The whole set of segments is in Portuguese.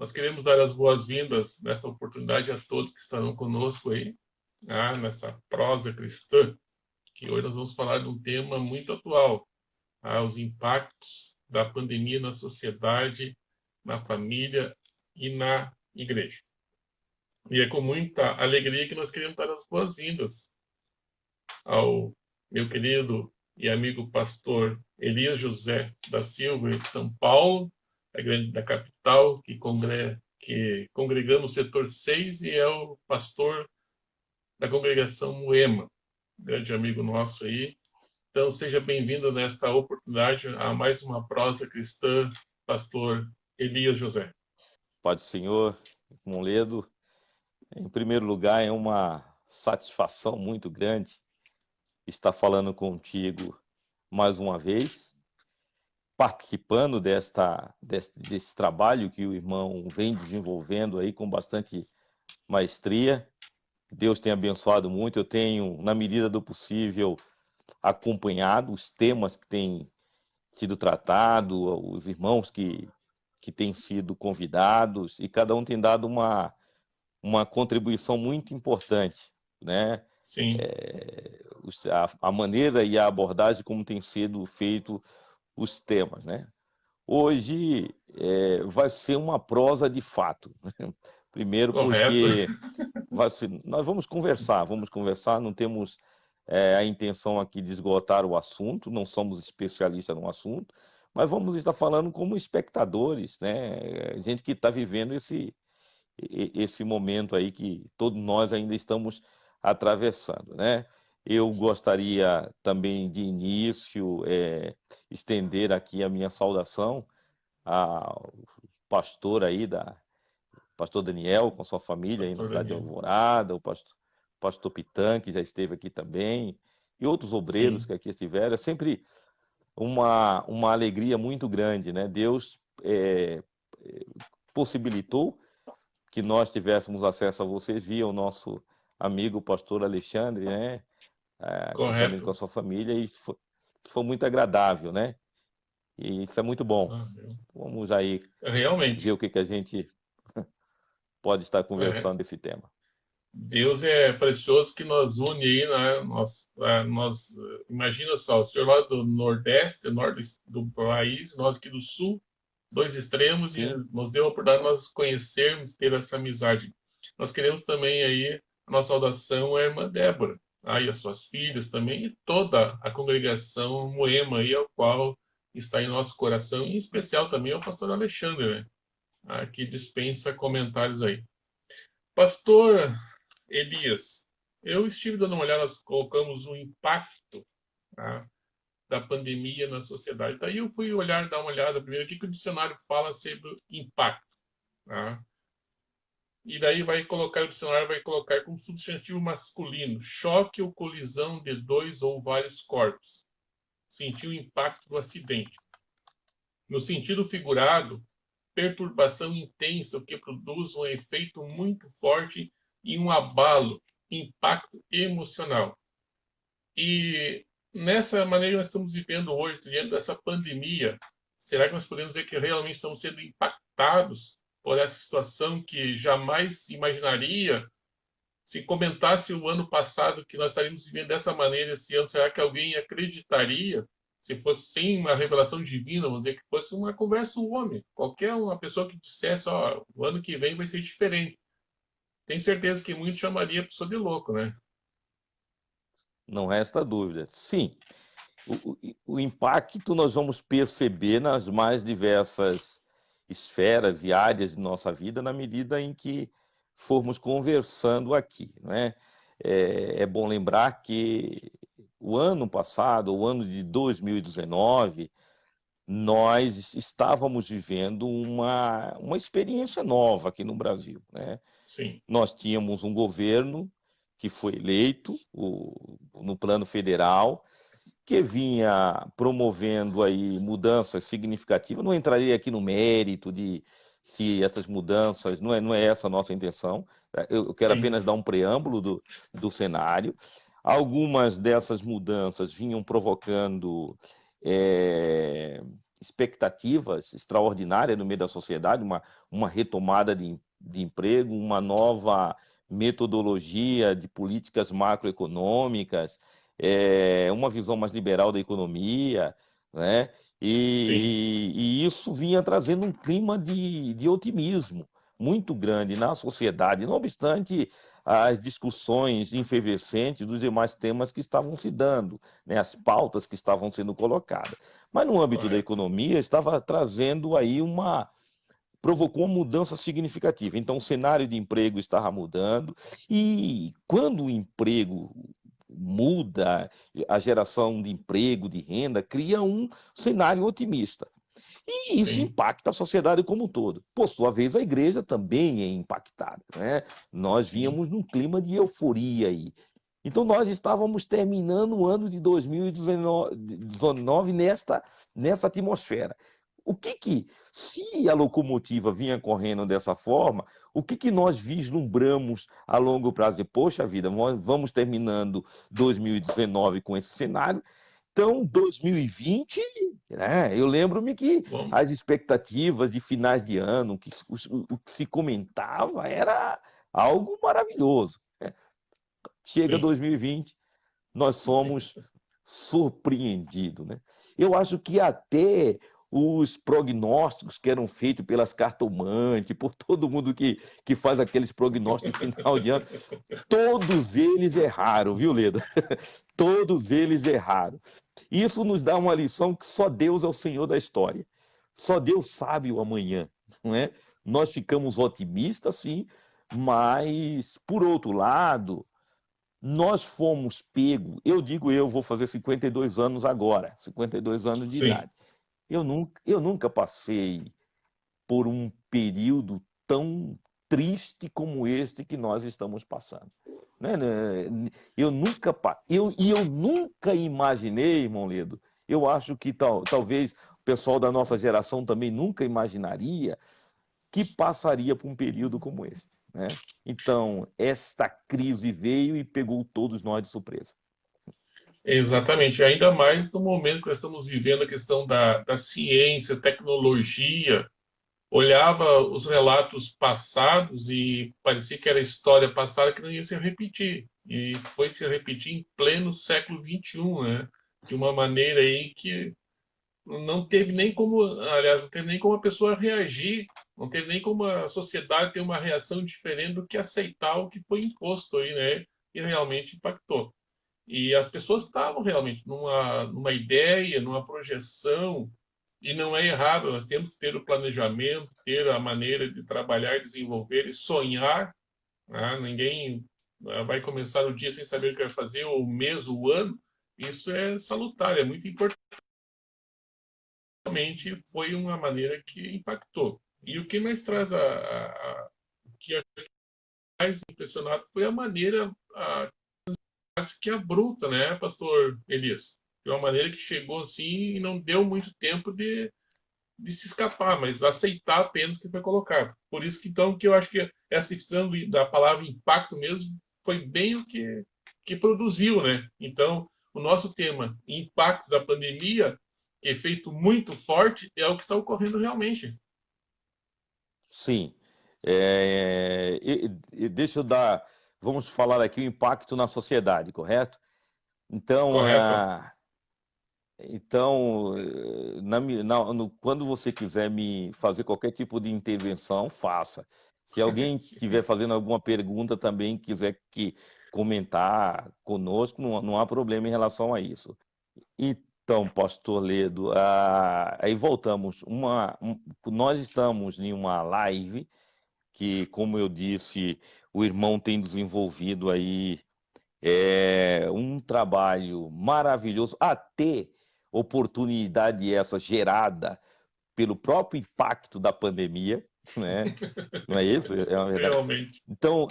Nós queremos dar as boas-vindas nessa oportunidade a todos que estarão conosco aí, nessa prosa cristã, que hoje nós vamos falar de um tema muito atual, os impactos da pandemia na sociedade, na família e na igreja. E é com muita alegria que nós queremos dar as boas-vindas ao meu querido e amigo pastor Elias José da Silva, de São Paulo, da capital, que congrega no setor 6 e é o pastor da congregação Moema, grande amigo nosso aí. Então, seja bem-vindo nesta oportunidade a mais uma prosa cristã, pastor Elias José. Pai do Senhor, Moledo, em primeiro lugar, é uma satisfação muito grande estar falando contigo mais uma vez, participando desse trabalho que o irmão vem desenvolvendo aí com bastante maestria. Deus tem abençoado muito. Eu tenho, na medida do possível, acompanhado os temas que têm sido tratados, os irmãos que têm sido convidados, e cada um tem dado uma contribuição muito importante, né? Sim. A maneira e a abordagem como tem sido feito os temas, né? Hoje vai ser uma prosa de fato. Primeiro Correto. porque nós vamos conversar, não temos a intenção aqui de esgotar o assunto, não somos especialistas no assunto, mas vamos estar falando como espectadores, né? Gente que está vivendo esse momento aí que todos nós ainda estamos atravessando, né? Eu gostaria também de início estender aqui a minha saudação ao pastor aí pastor Daniel com sua família aí na Pastor cidade de Daniel. Alvorada, o pastor Pitan, que já esteve aqui também, e outros obreiros Sim. que aqui estiveram. É sempre uma alegria muito grande, né? Deus possibilitou que nós tivéssemos acesso a vocês via o nosso amigo o pastor Alexandre, né? Juntamente com Correto. a sua família, e foi muito agradável, né? E isso é muito bom. Vamos aí ver Realmente. o que a gente pode estar Correto. conversando desse tema. Deus é precioso que nos une aí, né? Imagina só, o senhor lá do Nordeste, norte do país, nós aqui do Sul, dois extremos, e Sim, nos deu a oportunidade de nós conhecermos, ter essa amizade. Nós queremos também aí, a nossa saudação à irmã Débora, e as suas filhas também, e toda a congregação Moema aí, ao qual está em nosso coração, e em especial também ao pastor Alexandre, né? Que dispensa comentários aí. Pastor Elias, eu estive dando uma olhada, nós colocamos o impacto, tá, da pandemia na sociedade. Daí eu fui dar uma olhada primeiro, o que o dicionário fala sobre impacto. Tá? E daí o dicionário vai colocar como substantivo masculino, choque ou colisão de dois ou vários corpos. Sentir o impacto do acidente. No sentido figurado, perturbação intensa, o que produz um efeito muito forte e um abalo, impacto emocional. E nessa maneira que nós estamos vivendo hoje, diante dessa pandemia, será que nós podemos dizer que realmente estamos sendo impactados por essa situação que jamais se imaginaria? Se comentasse o ano passado que nós estaríamos vivendo dessa maneira esse ano, será que alguém acreditaria? Se fosse sem uma revelação divina, vamos dizer que fosse uma conversa do homem, qualquer uma pessoa que dissesse, o ano que vem vai ser diferente. Tenho certeza que muitos chamaria a pessoa de louco, né? não resta dúvida. Sim, o impacto nós vamos perceber nas mais diversas esferas e áreas de nossa vida na medida em que formos conversando aqui, né? É bom lembrar que o ano passado, o ano de 2019, nós estávamos vivendo uma experiência nova aqui no Brasil, né? Sim. Nós tínhamos um governo que foi eleito no plano federal, que vinha promovendo aí mudanças significativas. Não entraria aqui no mérito de se essas mudanças, não é essa a nossa intenção. Eu quero Sim. apenas dar um preâmbulo do cenário. Algumas dessas mudanças vinham provocando expectativas extraordinárias no meio da sociedade, uma retomada de emprego, uma nova metodologia de políticas macroeconômicas, uma visão mais liberal da economia, né? Sim, E isso vinha trazendo um clima de otimismo muito grande na sociedade, não obstante as discussões efervescentes dos demais temas que estavam se dando, né, as pautas que estavam sendo colocadas. Mas no âmbito da correto. economia, estava trazendo aí provocou uma mudança significativa. Então, o cenário de emprego estava mudando, e quando o emprego muda, a geração de emprego, de renda, cria um cenário otimista. E isso Sim, impacta a sociedade como um todo. Por sua vez, a igreja também é impactada, né? Nós sim. vínhamos num clima de euforia aí. Então, nós estávamos terminando o ano de 2019 nessa atmosfera. Se a locomotiva vinha correndo dessa forma, o que nós vislumbramos a longo prazo? Poxa vida, nós vamos terminando 2019 com esse cenário, então 2020, né? Eu lembro-me que Vamos. as expectativas de finais de ano, o que se comentava era algo maravilhoso. Chega Sim. 2020, nós somos surpreendidos, né? Eu acho que até os prognósticos que eram feitos pelas cartomantes, por todo mundo que faz aqueles prognósticos de final de ano, todos eles erraram, viu, Leda? Todos eles erraram. Isso nos dá uma lição que só Deus é o Senhor da história. Só Deus sabe o amanhã, não é? Nós ficamos otimistas, sim, mas, por outro lado, nós fomos pegos. Eu vou fazer 52 anos agora, 52 anos de Sim. idade. Eu nunca passei por um período tão triste como este que nós estamos passando. Né? Eu nunca imaginei, irmão Ledo, eu acho que talvez o pessoal da nossa geração também nunca imaginaria que passaria por um período como este. Né? Então, esta crise veio e pegou todos nós de surpresa. Exatamente. Ainda mais no momento que nós estamos vivendo a questão da ciência, tecnologia. Olhava os relatos passados e parecia que era história passada que não ia se repetir. E foi se repetir em pleno século XXI, né? De uma maneira aí que não teve nem como, aliás, não teve nem como a pessoa reagir, não teve nem como a sociedade ter uma reação diferente do que aceitar o que foi imposto aí, né? E realmente impactou. E as pessoas estavam realmente numa ideia, numa projeção, e não é errado, nós temos que ter o planejamento, ter a maneira de trabalhar, desenvolver e sonhar. Né? Ninguém vai começar o dia sem saber o que vai fazer, ou o mês, o ano. Isso é salutar, é muito importante. Realmente foi uma maneira que impactou. E o que mais traz o que mais impressionado foi a maneira quase que abrupta, né, pastor Elias? De uma maneira que chegou assim e não deu muito tempo de se escapar, mas aceitar apenas o que foi colocado. Por isso que então que eu acho que essa questão da palavra impacto mesmo foi bem o que produziu, né? Então, o nosso tema, impactos da pandemia, efeito muito forte, é o que está ocorrendo realmente. Sim. Deixa eu dar. Vamos falar aqui o impacto na sociedade, correto? Então, Correto? quando você quiser me fazer qualquer tipo de intervenção, faça. Se alguém estiver fazendo alguma pergunta também, quiser comentar conosco, não há problema em relação a isso. Então, pastor Ledo, aí voltamos. Nós estamos em uma live que, como eu disse, o irmão tem desenvolvido aí um trabalho maravilhoso, até oportunidade essa gerada pelo próprio impacto da pandemia, né? Não é isso? É uma verdade. Realmente. Então,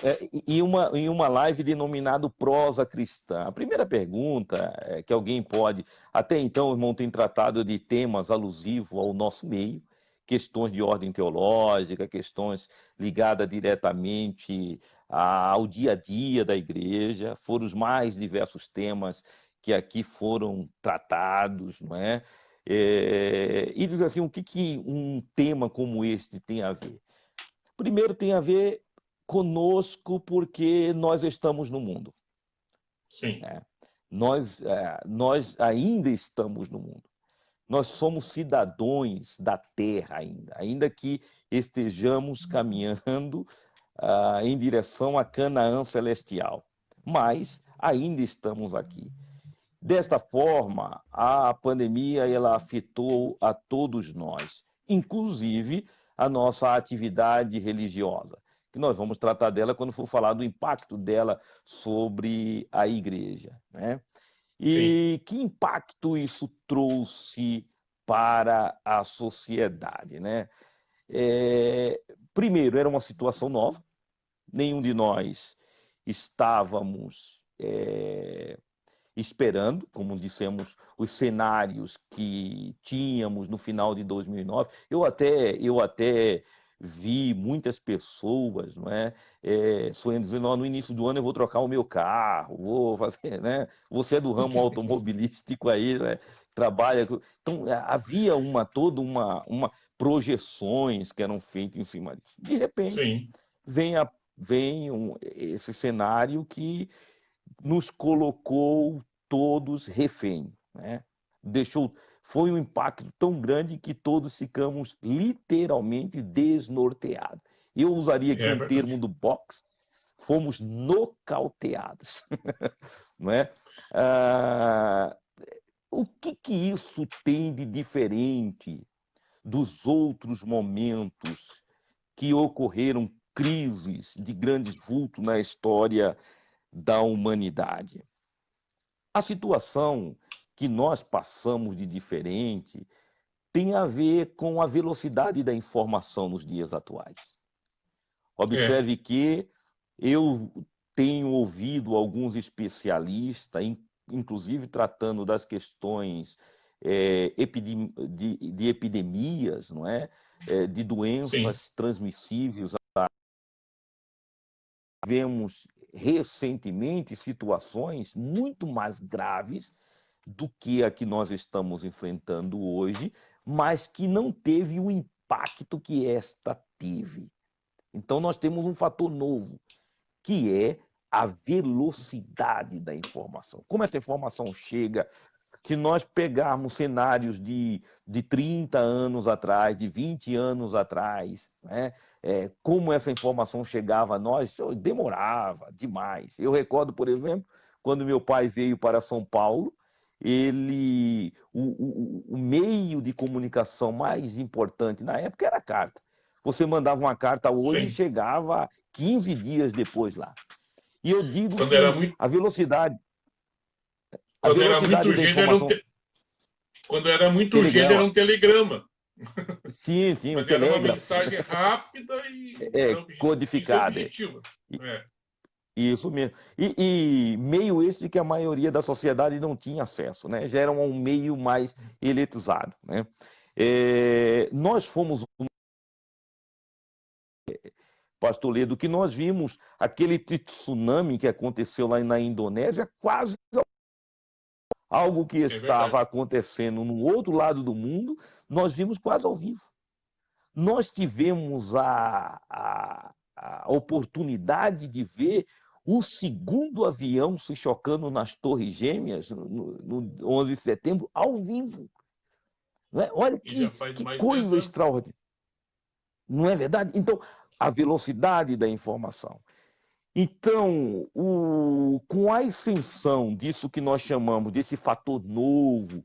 em uma live denominado Prosa Cristã. A primeira pergunta que alguém pode. Até então, o irmão tem tratado de temas alusivos ao nosso meio, questões de ordem teológica, questões ligadas diretamente ao dia a dia da igreja. Foram os mais diversos temas que aqui foram tratados, não é? E diz assim, o que um tema como este tem a ver? Primeiro, tem a ver conosco porque nós estamos no mundo. Sim, Né? Nós ainda estamos no mundo. Nós somos cidadãos da Terra ainda que estejamos caminhando em direção a Canaã celestial. Mas ainda estamos aqui. Desta forma, a pandemia ela afetou a todos nós, inclusive a nossa atividade religiosa, que nós vamos tratar dela quando for falar do impacto dela sobre a igreja, né? sim. E que impacto isso trouxe para a sociedade, né? Primeiro, era uma situação nova, nenhum de nós estávamos esperando, como dissemos, os cenários que tínhamos no final de 2009. Eu até vi muitas pessoas, não é, sonhando, dizendo, no início do ano eu vou trocar o meu carro, vou fazer, né? Você é do ramo automobilístico aí, né? Trabalha. Então, havia toda uma projeções que eram feitas em cima disso. De repente, Sim, vem esse cenário que nos colocou todos refém, né? Foi um impacto tão grande que todos ficamos literalmente desnorteados. Eu usaria aqui é um termo verdade. do boxe, fomos nocauteados, não é? Ah, o que isso tem de diferente dos outros momentos que ocorreram crises de grande vulto na história da humanidade? A situação que nós passamos de diferente tem a ver com a velocidade da informação nos dias atuais. É, Observe que eu tenho ouvido alguns especialistas, inclusive tratando das questões de epidemias, não é? De sim, doenças transmissíveis. Vemos recentemente situações muito mais graves do que a que nós estamos enfrentando hoje, mas que não teve o impacto que esta teve. Então, nós temos um fator novo, que é a velocidade da informação. Como essa informação chega, se nós pegarmos cenários de 30 anos atrás, de 20 anos atrás, né, como essa informação chegava a nós, demorava demais. Eu recordo, por exemplo, quando meu pai veio para São Paulo, o meio de comunicação mais importante na época era a carta. Você mandava uma carta hoje e sim. chegava 15 dias depois lá. E eu digo Quando era que muito, a quando era muito velocidade da urgente, informação, quando era muito urgente, era telegrama, um telegrama. sim, sim, um Mas era uma telégrafo, mensagem rápida e era tinha que ser codificado. objetiva. É, Isso mesmo. E meio esse que a maioria da sociedade não tinha acesso, né? Já era um meio mais eletrizado, né? Nós fomos, Pastor Ledo, que nós vimos aquele tsunami que aconteceu lá na Indonésia, quase algo que é estava verdade. acontecendo no outro lado do mundo, nós vimos quase ao vivo. Nós tivemos a oportunidade de ver o segundo avião se chocando nas Torres Gêmeas no 11 de setembro, ao vivo. Não é? Olha E já faz que mais de 10 coisa anos. extraordinária. Não é verdade? Então, a velocidade da informação. Então, com a ascensão disso que nós chamamos, desse fator novo,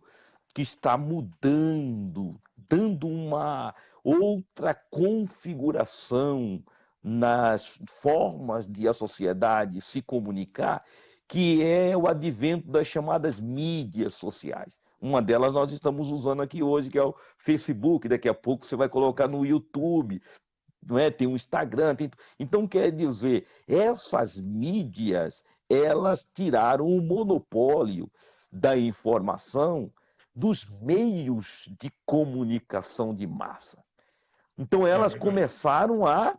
que está mudando, dando uma outra configuração nas formas de a sociedade se comunicar, que é o advento das chamadas mídias sociais. Uma delas nós estamos usando aqui hoje, que é o Facebook. Daqui a pouco você vai colocar no YouTube, não é? Tem o Instagram. Então, quer dizer, essas mídias, elas tiraram o monopólio da informação dos meios de comunicação de massa. Então É elas verdade. começaram a,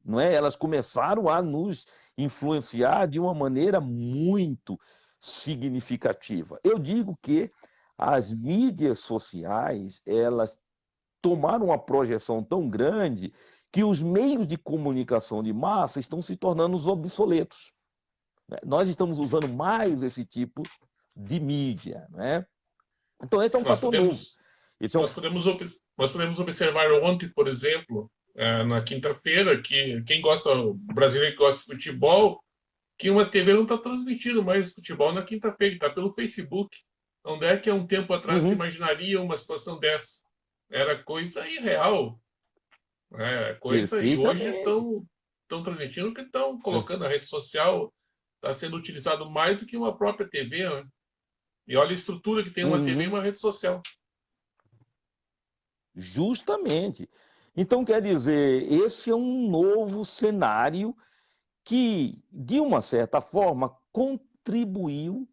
não é? Elas começaram a nos influenciar de uma maneira muito significativa. Eu digo que as mídias sociais, elas tomaram uma projeção tão grande que os meios de comunicação de massa estão se tornando os obsoletos. Nós estamos usando mais esse tipo de mídia, né? Então, esse é um Nós fator novo. podemos, Esse é um... nós podemos observar ontem, por exemplo, na quinta-feira, que quem gosta, o brasileiro que gosta de futebol, que uma TV não está transmitindo mais futebol na quinta-feira, está pelo Facebook. Onde é que há um tempo atrás se Uhum, imaginaria uma situação dessa? Era coisa irreal, né? Coisa, e hoje perfeitamente. estão transmitindo, que estão colocando na rede social, está sendo utilizado mais do que uma própria TV, né? E olha a estrutura que tem uma TV e Uhum, uma rede social. justamente. Então, quer dizer, esse é um novo cenário que, de uma certa forma, contribuiu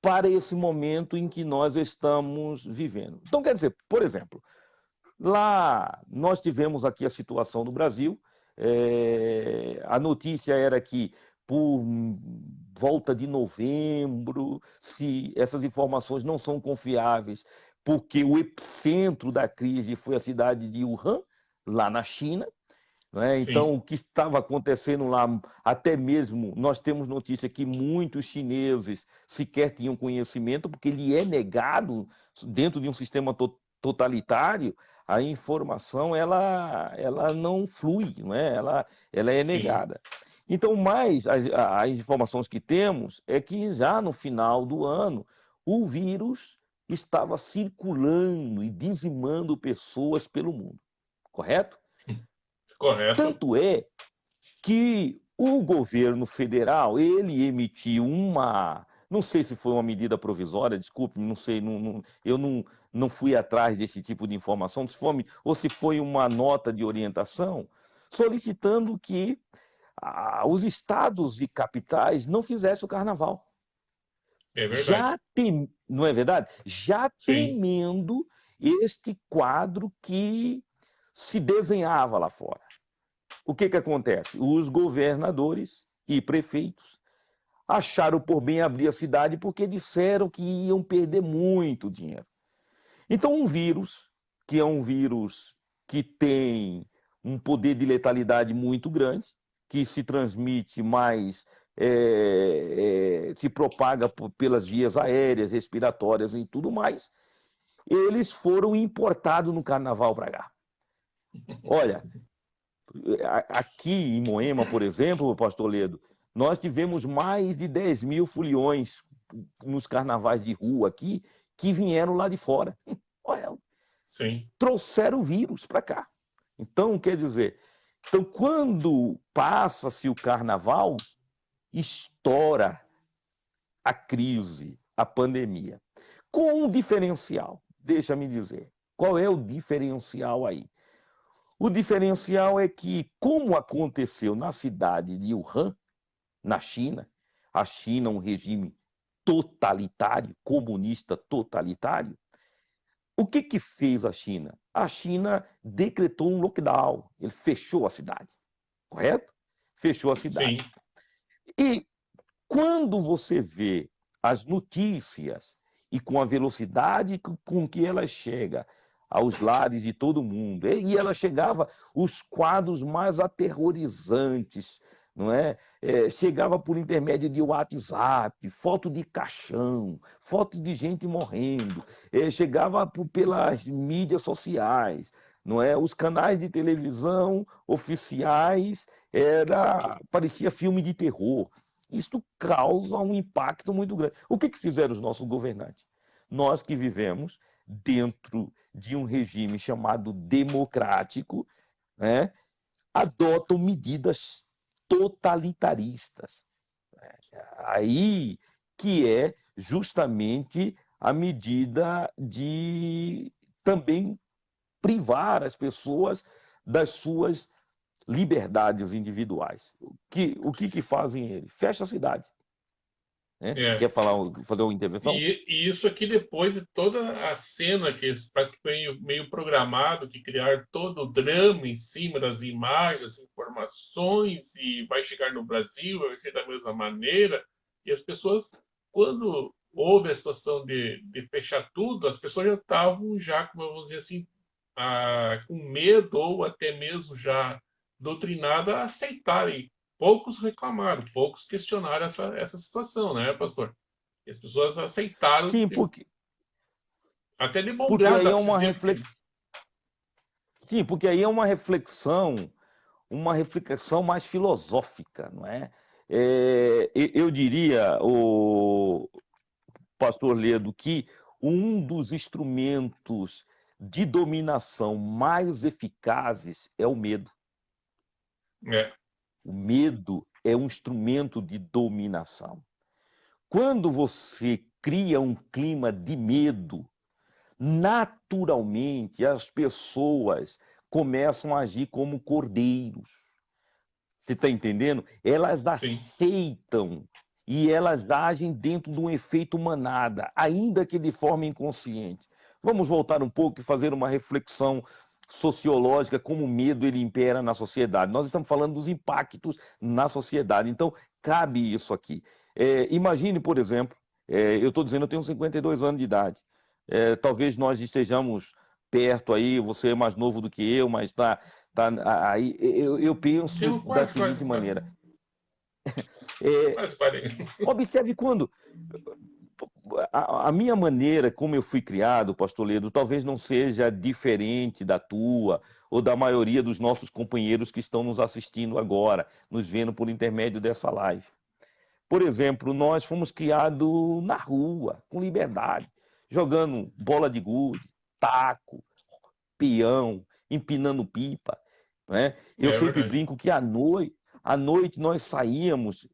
para esse momento em que nós estamos vivendo. Então, quer dizer, por exemplo, lá nós tivemos aqui a situação do Brasil, a notícia era que por volta de novembro, se essas informações não são confiáveis, porque o epicentro da crise foi a cidade de Wuhan, lá na China, né? Então, Sim, o que estava acontecendo lá, até mesmo, nós temos notícia que muitos chineses sequer tinham conhecimento, porque ele é negado dentro de um sistema totalitário, a informação ela não flui, né? Ela é sim. negada. Então, mais as informações que temos é que já no final do ano, o vírus estava circulando e dizimando pessoas pelo mundo, correto? Correto. Tanto é que o governo federal, ele emitiu uma, não sei se foi uma medida provisória, desculpe, não sei, eu não fui atrás desse tipo de informação, se foi, ou se foi uma nota de orientação, solicitando que os estados e capitais não fizessem o carnaval. É verdade. Não é verdade? Já Sim, temendo este quadro que se desenhava lá fora. O que, que acontece? Os governadores e prefeitos acharam por bem abrir a cidade porque disseram que iam perder muito dinheiro. Então, um vírus, que é um vírus que tem um poder de letalidade muito grande, que se transmite mais, se propaga pelas vias aéreas, respiratórias e tudo mais, eles foram importados no carnaval para cá. Olha, aqui em Moema, por exemplo, pastor Ledo, nós tivemos mais de 10 mil foliões nos carnavais de rua aqui que vieram lá de fora. Olha, sim. trouxeram o vírus para cá. Então, quer dizer, então, quando passa-se o carnaval, estoura a crise, a pandemia. Com um diferencial, deixa-me dizer. Qual é o diferencial aí? O diferencial é que, como aconteceu na cidade de Wuhan, na China, a China é um regime totalitário, comunista totalitário, o que, que fez a China? A China decretou um lockdown, ele fechou a cidade, correto? Fechou a cidade. Sim, E quando você vê as notícias e com a velocidade com que ela chega aos lares de todo mundo, e ela chegava os quadros mais aterrorizantes, não é? Chegava por intermédio de WhatsApp, foto de caixão, foto de gente morrendo, chegava pelas mídias sociais, não é? Os canais de televisão oficiais parecia filme de terror. Isso causa um impacto muito grande. O que fizeram os nossos governantes? Nós que vivemos dentro de um regime chamado democrático, né, adotam medidas totalitaristas. Aí que é justamente a medida de também privar as pessoas das suas liberdades individuais. O que fazem eles? Fecha a cidade. Né? é. Quer fazer uma intervenção? E isso aqui depois de toda a cena que parece que foi meio programado, que criar todo o drama em cima das imagens, informações, e vai chegar no Brasil, vai ser da mesma maneira. E as pessoas, quando houve a situação de fechar tudo, as pessoas já estavam, já, como vamos dizer assim, com medo ou até mesmo já doutrinadas a aceitarem. Poucos reclamaram, poucos questionaram essa situação, né, pastor? E as pessoas aceitaram, Sim, até de bom porque grado, aí dá é para se uma dizer, porque... Sim, porque aí é uma reflexão mais filosófica, não é? Eu diria, o pastor Ledo, que um dos instrumentos de dominação mais eficazes é o medo. É, O medo é um instrumento de dominação. Quando você cria um clima de medo, naturalmente as pessoas começam a agir como cordeiros. Você está entendendo? Elas sim. aceitam e elas agem dentro de um efeito manada, ainda que de forma inconsciente. Vamos voltar um pouco e fazer uma reflexão sociológica, como o medo ele impera na sociedade. Nós estamos falando dos impactos na sociedade, então cabe isso aqui. Imagine, por exemplo, eu estou dizendo, eu tenho 52 anos de idade. Talvez nós estejamos perto aí, você é mais novo do que eu, mas aí eu penso Sim, da quase, seguinte quase, quase. maneira. É, Quase parei. observe quando a minha maneira, como eu fui criado, pastor Ledo, talvez não seja diferente da tua ou da maioria dos nossos companheiros que estão nos assistindo agora, nos vendo por intermédio dessa live. Por exemplo, nós fomos criados na rua, com liberdade, jogando bola de gude, taco, peão, empinando pipa. Né? Eu É sempre verdade. brinco que à noite nós saíamos,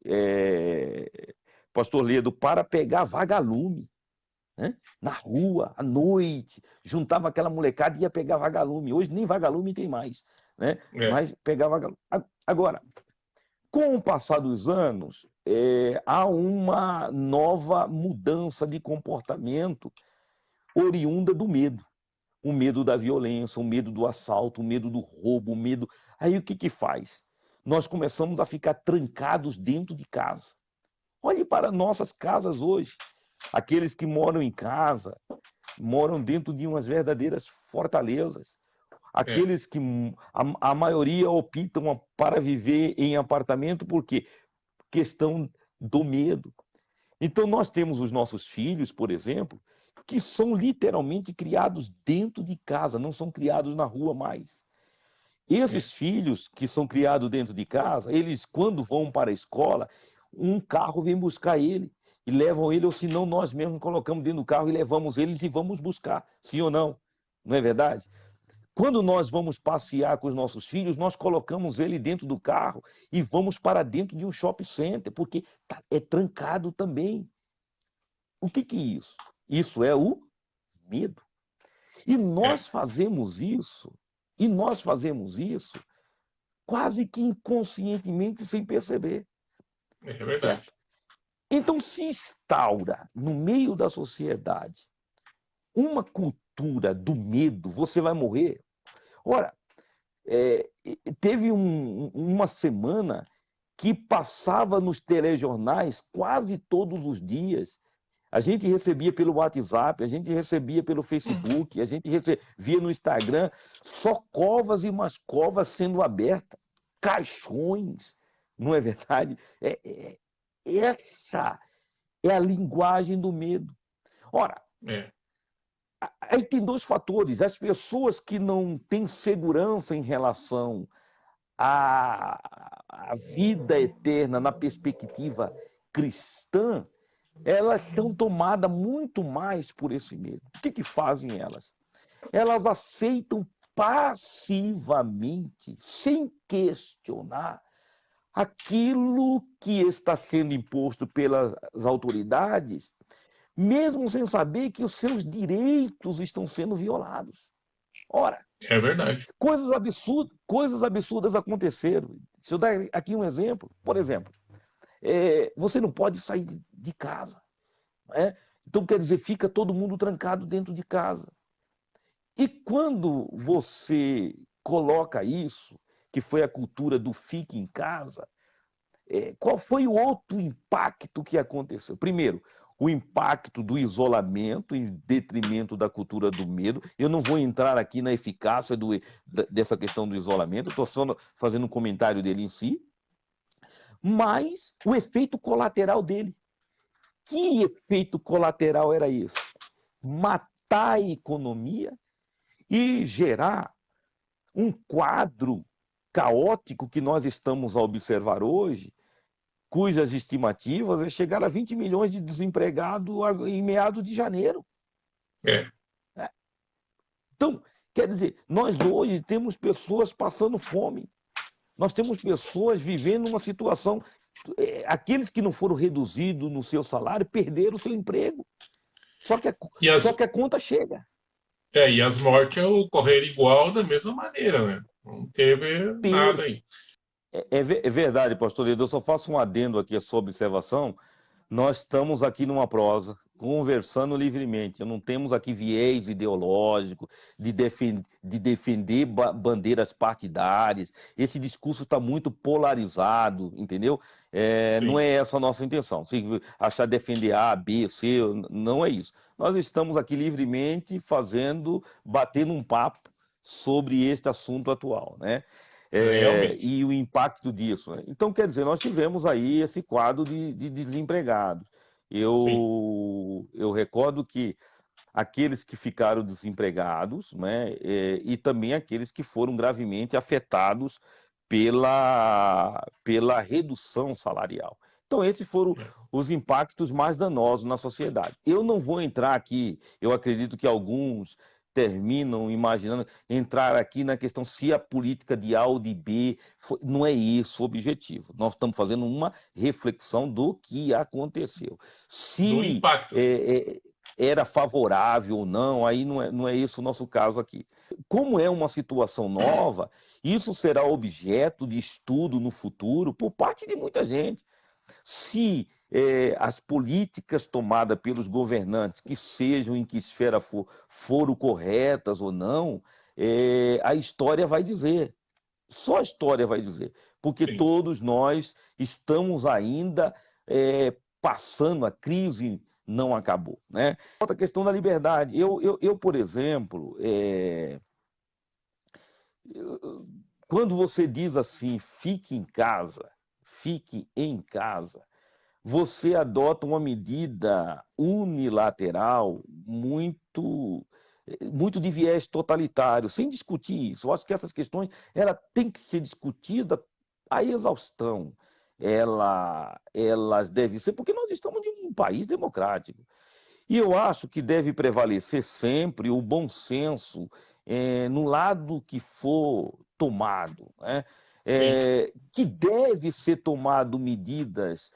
pastor Ledo, para pegar vagalume. Né? Na rua, à noite, juntava aquela molecada e ia pegar vagalume. Hoje nem vagalume tem mais, né? É, Mas pegava vagalume. Agora, com o passar dos anos, há uma nova mudança de comportamento oriunda do medo. O medo da violência, o medo do assalto, o medo do roubo, o medo. Aí o que que faz? Nós começamos a ficar trancados dentro de casa. Olhe para nossas casas hoje. Aqueles que moram em casa, moram dentro de umas verdadeiras fortalezas. é, Aqueles que a maioria optam para viver em apartamento porque questão do medo. Então nós temos os nossos filhos, por exemplo, que são literalmente criados dentro de casa, não são criados na rua mais. é. Esses filhos que são criados dentro de casa, eles quando vão para a escola, um carro vem buscar ele e levam ele, ou senão nós mesmos colocamos dentro do carro e levamos eles e vamos buscar, sim ou não? Não é verdade? Quando nós vamos passear com os nossos filhos, nós colocamos ele dentro do carro e vamos para dentro de um shopping center, porque é trancado também. O que que é isso? Isso é o medo. E É, nós fazemos isso, e nós fazemos isso quase que inconscientemente sem perceber, é verdade. certo? Então se instaura no meio da sociedade uma cultura do medo, você vai morrer. Ora, é, teve uma semana que passava nos telejornais quase todos os dias. A gente recebia pelo WhatsApp, a gente recebia pelo Facebook, a gente recebia no Instagram, só covas e mais covas sendo abertas, caixões, não é verdade? Essa é a linguagem do medo. Ora, É, aí tem dois fatores. As pessoas que não têm segurança em relação à vida eterna na perspectiva cristã, elas são tomadas muito mais por esse medo. O que que fazem elas? Elas aceitam passivamente, sem questionar, aquilo que está sendo imposto pelas autoridades, mesmo sem saber que os seus direitos estão sendo violados. Ora, é verdade. coisas absurdas aconteceram. Se eu dar aqui um exemplo, por exemplo, você não pode sair de casa. Né? Então, quer dizer, fica todo mundo trancado dentro de casa. E quando você coloca isso, que foi a cultura do fique em casa, qual foi o outro impacto que aconteceu? Primeiro, o impacto do isolamento em detrimento da cultura do medo. Eu não vou entrar aqui na eficácia dessa questão do isolamento, estou só fazendo um comentário dele em si, mas o efeito colateral dele. Que efeito colateral era esse? Matar a economia e gerar um quadro caótico que nós estamos a observar hoje, cujas estimativas é chegar a 20 milhões de desempregados em meados de janeiro. É. Então, quer dizer, nós hoje temos pessoas passando fome, nós temos pessoas vivendo uma situação, aqueles que não foram reduzidos no seu salário perderam o seu emprego, só que a conta chega. E as mortes ocorreram igual da mesma maneira, né? Não teve nada aí. É verdade, pastor Lido, eu só faço um adendo aqui a sua observação. Nós estamos aqui numa prosa, conversando livremente. Não temos aqui viés ideológico de defender bandeiras partidárias. Esse discurso está muito polarizado, entendeu? Não é essa a nossa intenção. Se achar defender A, B, C, não é isso. Nós estamos aqui livremente batendo um papo sobre este assunto atual, né? E o impacto disso, né? Então, quer dizer, nós tivemos aí esse quadro de desempregados. Eu recordo que aqueles que ficaram desempregados, né, e também aqueles que foram gravemente afetados pela redução salarial. Então, esses foram os impactos mais danosos na sociedade. Eu não vou entrar aqui, eu acredito que alguns terminam imaginando entrar aqui na questão se a política de A ou de B não é esse o objetivo. Nós estamos fazendo uma reflexão do que aconteceu. Se era favorável ou não, aí não é esse o nosso caso aqui. Como é uma situação nova, isso será objeto de estudo no futuro por parte de muita gente. Se as políticas tomadas pelos governantes, que sejam em que esfera for, foram corretas ou não, a história vai dizer. Só a história vai dizer. Porque todos nós estamos ainda passando, a crise não acabou, né? Outra questão da liberdade. Eu por exemplo, quando você diz assim, fique em casa, você adota uma medida unilateral muito de viés totalitário, sem discutir isso. Eu acho que essas questões ela tem que ser discutida à exaustão. Elas devem ser, porque nós estamos em um país democrático. E eu acho que deve prevalecer sempre o bom senso no lado que for tomado, né? Que deve ser tomado medidas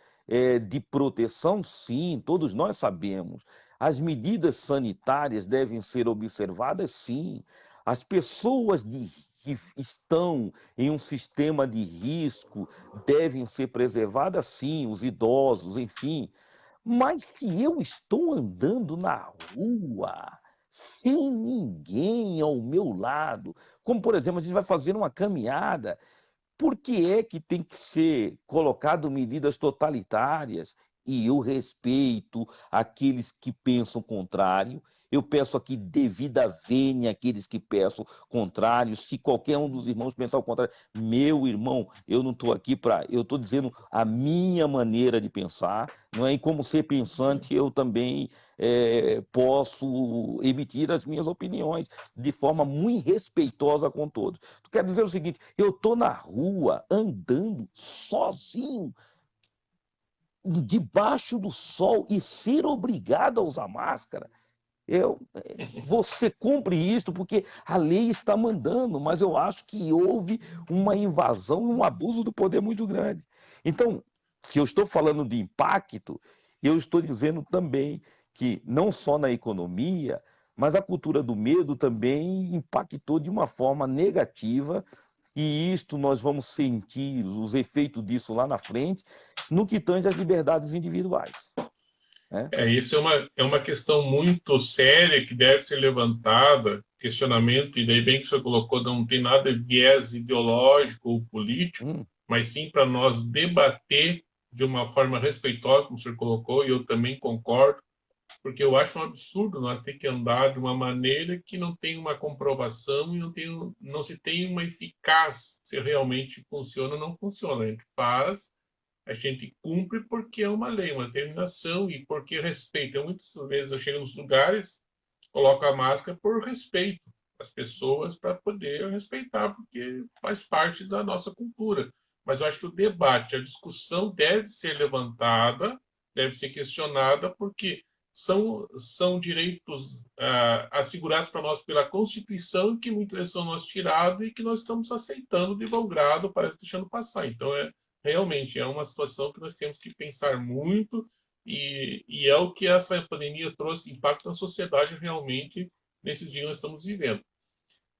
de proteção, sim, todos nós sabemos. As medidas sanitárias devem ser observadas, sim. As pessoas que estão em um sistema de risco devem ser preservadas, sim, os idosos, enfim. Mas se eu estou andando na rua, sem ninguém ao meu lado, como, por exemplo, a gente vai fazer uma caminhada, por que é que tem que ser colocado medidas totalitárias? E eu respeito aqueles que pensam contrário. Eu peço aqui devida vênia àqueles que pensam contrário. Se qualquer um dos irmãos pensar o contrário, meu irmão, eu não estou aqui para... Eu estou dizendo a minha maneira de pensar, não é? E como ser pensante, eu também posso emitir as minhas opiniões de forma muito respeitosa com todos. Tu quer dizer o seguinte, eu estou na rua, andando, sozinho, debaixo do sol e ser obrigado a usar máscara, você cumpre isto porque a lei está mandando, mas eu acho que houve uma invasão e um abuso do poder muito grande. Então, se eu estou falando de impacto, eu estou dizendo também que não só na economia, mas a cultura do medo também impactou de uma forma negativa, e isto nós vamos sentir os efeitos disso lá na frente, no que tange às liberdades individuais. Isso é uma questão muito séria que deve ser levantada, questionamento, e daí bem que o senhor colocou, não tem nada de viés ideológico ou político, mas sim para nós debater de uma forma respeitosa, como o senhor colocou, e eu também concordo, porque eu acho um absurdo nós ter que andar de uma maneira que não tem uma comprovação e não se tem uma eficácia se realmente funciona ou não funciona. A gente faz, a gente cumpre porque é uma lei, uma determinação e porque respeita. Muitas vezes eu chego nos lugares, coloco a máscara por respeito às pessoas para poder respeitar, porque faz parte da nossa cultura. Mas eu acho que o debate, a discussão deve ser levantada, deve ser questionada, porque são direitos assegurados para nós pela Constituição que muitas vezes são nós tirados e que nós estamos aceitando de bom grado, parece deixando passar. Então, realmente, é uma situação que nós temos que pensar muito e é o que essa pandemia trouxe impacto na sociedade realmente nesses dias que nós estamos vivendo.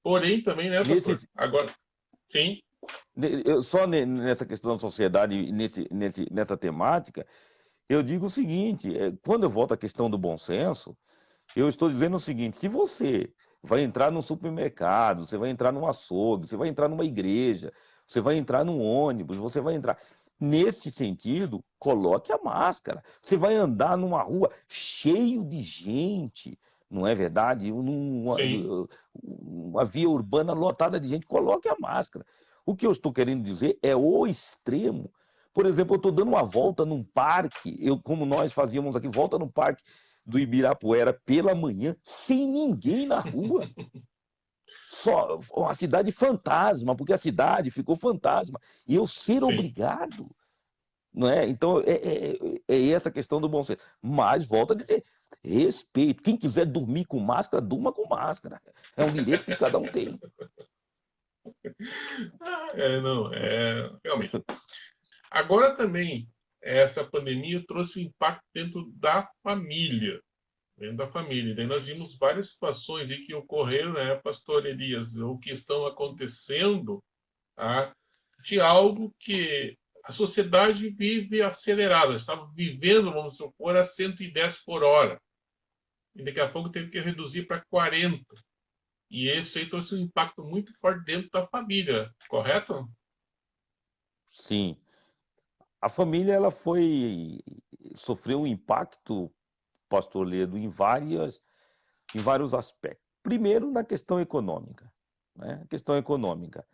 Porém, também, né, pastor? Nesse, Agora, sim, só nessa questão da sociedade, nessa temática, eu digo o seguinte: quando eu volto à questão do bom senso, eu estou dizendo o seguinte: se você vai entrar num supermercado, você vai entrar num açougue, você vai entrar numa igreja, você vai entrar num ônibus, você vai entrar. Nesse sentido, coloque a máscara. Você vai andar numa rua cheio de gente, não é verdade? sim, Uma via urbana lotada de gente, coloque a máscara. O que eu estou querendo dizer é o extremo. Por exemplo, eu estou dando uma volta num parque, como nós fazíamos aqui, volta no parque do Ibirapuera pela manhã, sem ninguém na rua. Só uma cidade fantasma, porque a cidade ficou fantasma. E eu ser sim. obrigado, não é? Então, é essa questão do bom senso. Mas, volto a dizer, respeito. Quem quiser dormir com máscara, durma com máscara. É um direito que cada um tem. Não, realmente. Agora também, essa pandemia trouxe um impacto dentro da família. Daí nós vimos várias situações aí que ocorreram, né, pastor Elias, ou que estão acontecendo, tá, de algo que a sociedade vive acelerada, estava vivendo, vamos supor, a 110 por hora, e daqui a pouco teve que reduzir para 40. E isso aí trouxe um impacto muito forte dentro da família, correto? Sim. A família, ela sofreu um impacto, pastor Ledo, em vários aspectos. Primeiro, na questão econômica. Né? A questão econômica.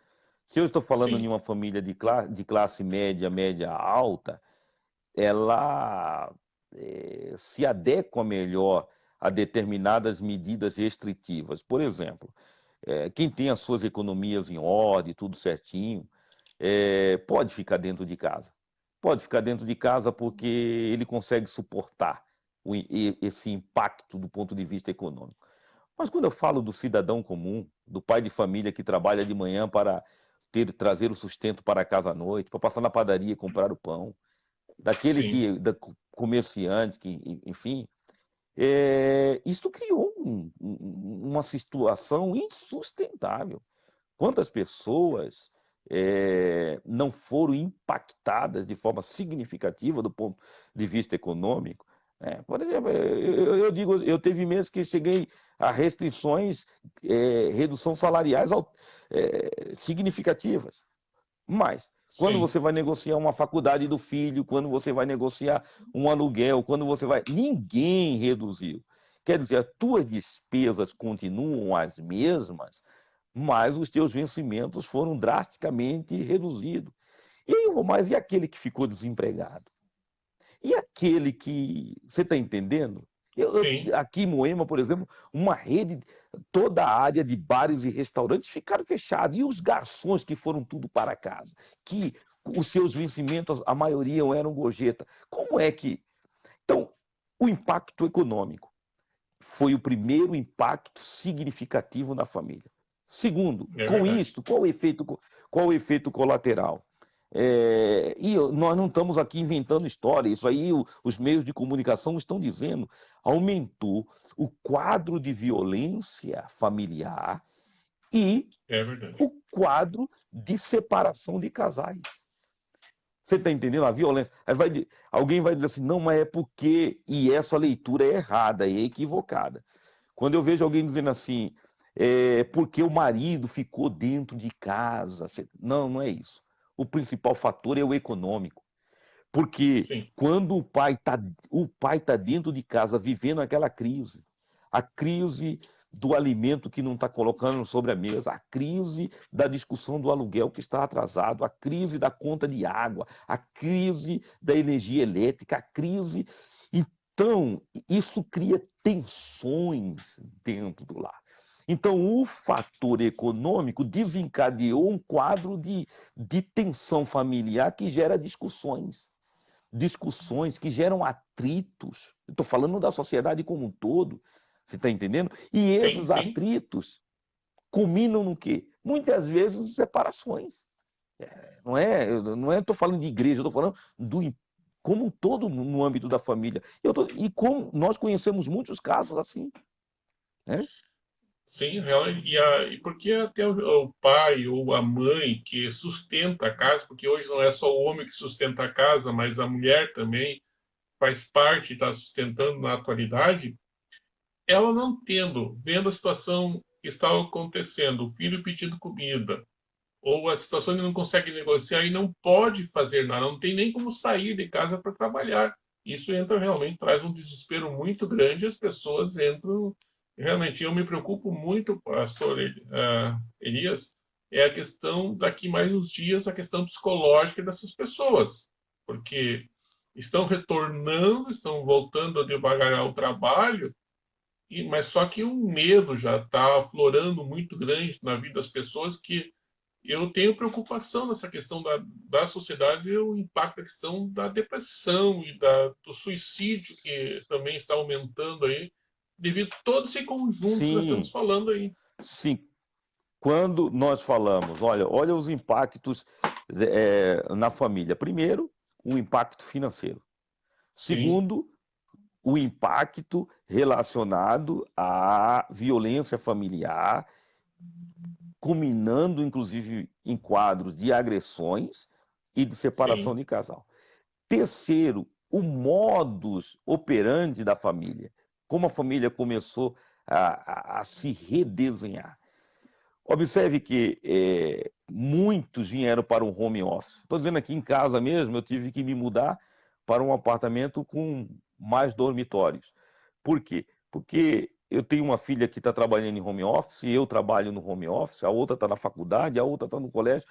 Se eu estou falando de Sim, uma família de classe média, média alta, ela se adequa melhor a determinadas medidas restritivas. Por exemplo, quem tem as suas economias em ordem, tudo certinho, pode ficar dentro de casa. Pode ficar dentro de casa porque ele consegue suportar esse impacto do ponto de vista econômico. Mas quando eu falo do cidadão comum, do pai de família que trabalha de manhã para trazer o sustento para casa à noite, para passar na padaria e comprar o pão, sim, da comerciante, que, enfim, isso criou uma situação insustentável. Quantas pessoas não foram impactadas de forma significativa do ponto de vista econômico? Por exemplo, eu digo, eu teve meses que cheguei a restrições, redução salariais significativas. Mas, quando sim, você vai negociar uma faculdade do filho, quando você vai negociar um aluguel, quando você vai. Ninguém reduziu. Quer dizer, as tuas despesas continuam as mesmas, mas os teus vencimentos foram drasticamente reduzidos. E aí eu vou mais, e aquele que ficou desempregado? E aquele que. Você está entendendo? sim, Aqui em Moema, por exemplo, uma rede, toda a área de bares e restaurantes ficaram fechados. E os garçons que foram tudo para casa, que os seus vencimentos, a maioria eram gorjeta. Como é que. Então, o impacto econômico foi o primeiro impacto significativo na família. Segundo, é com verdade. isto, qual o efeito colateral? Nós não estamos aqui inventando história, isso aí os meios de comunicação estão dizendo. Aumentou o quadro de violência familiar e É verdade. o quadro de separação de casais. Você está entendendo? A violência. Alguém vai dizer assim, não, mas é porque. E essa leitura é errada, é equivocada. Quando eu vejo alguém dizendo assim, porque o marido ficou dentro de casa. Não, não é isso. O principal fator é o econômico. Porque sim, quando o pai tá dentro de casa vivendo aquela crise, a crise do alimento que não está colocando sobre a mesa, a crise da discussão do aluguel que está atrasado, a crise da conta de água, a crise da energia elétrica, a crise. Então, isso cria tensões dentro do lar. Então, o fator econômico desencadeou um quadro de tensão familiar que gera discussões que geram atritos. Estou falando da sociedade como um todo, você está entendendo? E sim, esses sim, atritos culminam no quê? Muitas vezes em separações. Não é, estou falando de igreja, estou falando como um todo no âmbito da família. E como nós conhecemos muitos casos assim, né? sim, realmente. E porque até o pai ou a mãe que sustenta a casa, porque hoje não é só o homem que sustenta a casa, mas a mulher também faz parte, está sustentando na atualidade, ela não tendo, vendo a situação que está acontecendo, o filho pedindo comida, ou a situação que não consegue negociar e não pode fazer nada, não tem nem como sair de casa para trabalhar. Isso entra realmente, traz um desespero muito grande, as pessoas entram. Realmente, eu me preocupo muito, pastor Elias, é a questão daqui mais uns dias, a questão psicológica dessas pessoas, porque estão retornando, estão voltando devagar ao trabalho, mas só que o medo já está aflorando muito grande na vida das pessoas que eu tenho preocupação nessa questão da sociedade e o impacto da questão da depressão e do suicídio, que também está aumentando aí, devido a todo esse conjunto que nós estamos Sim, falando aí. sim. Quando nós falamos, olha os impactos na família. Primeiro, o impacto financeiro. Sim, Segundo, o impacto relacionado à violência familiar, culminando inclusive em quadros de agressões e de separação sim, de casal. Terceiro, o modus operandi da família. Como a família começou a se redesenhar. Observe que muitos vieram para um home office. Estou dizendo aqui em casa mesmo, eu tive que me mudar para um apartamento com mais dormitórios. Por quê? Porque eu tenho uma filha que está trabalhando em home office, eu trabalho no home office, a outra está na faculdade, a outra está no colégio.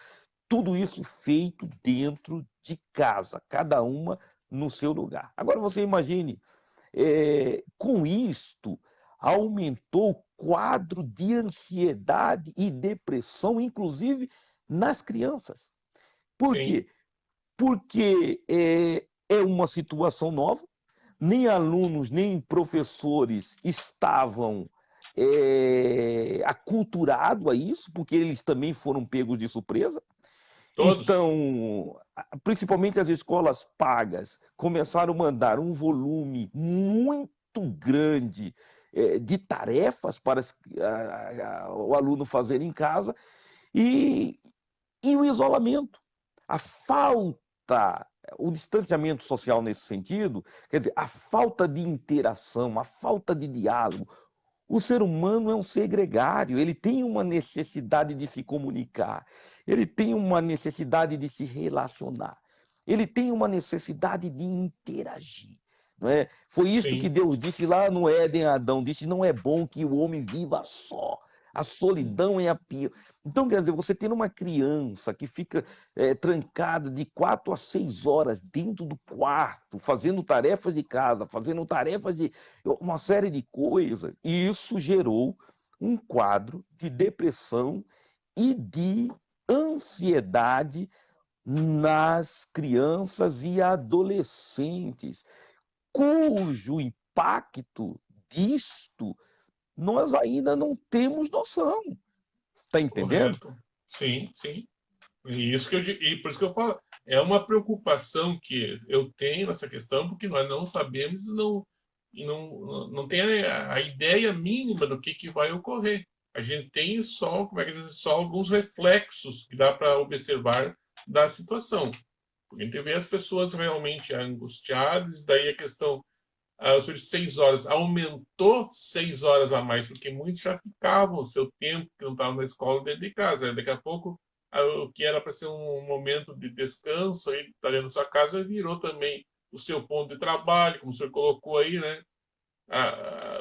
Tudo isso feito dentro de casa, cada uma no seu lugar. Agora você imagine, com isto, aumentou o quadro de ansiedade e depressão, inclusive nas crianças. Por sim, quê? Porque é uma situação nova, nem alunos, nem professores estavam aculturados a isso, porque eles também foram pegos de surpresa. todos. Então, principalmente as escolas pagas começaram a mandar um volume muito grande de tarefas para o aluno fazer em casa e, e o isolamento, a falta, o distanciamento social nesse sentido, quer dizer, a falta de interação, a falta de diálogo. O ser humano é um ser gregário, ele tem uma necessidade de se comunicar, ele tem uma necessidade de se relacionar, ele tem uma necessidade de interagir. Não é? Foi isto que Sim, Deus disse lá no Éden a Adão, disse, não é bom que o homem viva só, a solidão é a pior. Então, quer dizer, você tem uma criança que fica trancada de 4 a 6 horas dentro do quarto, fazendo tarefas de casa, fazendo tarefas de uma série de coisas, e isso gerou um quadro de depressão e de ansiedade nas crianças e adolescentes, cujo impacto disto nós ainda não temos noção. Está entendendo? correto. Sim, sim. E isso que e por isso que eu falo, é uma preocupação que eu tenho nessa questão, porque nós não sabemos e não tem a ideia mínima do que vai ocorrer. A gente tem só, como é que diz, só alguns reflexos que dá para observar da situação. Porque a gente vê as pessoas realmente angustiadas, daí a questão, o senhor disse 6 horas, aumentou 6 horas a mais, porque muitos já ficavam o seu tempo que não estavam na escola dentro de casa. Daqui a pouco o que era para ser um momento de descanso, aí, tá dentro da sua casa, virou também o seu ponto de trabalho, como o senhor colocou aí, né?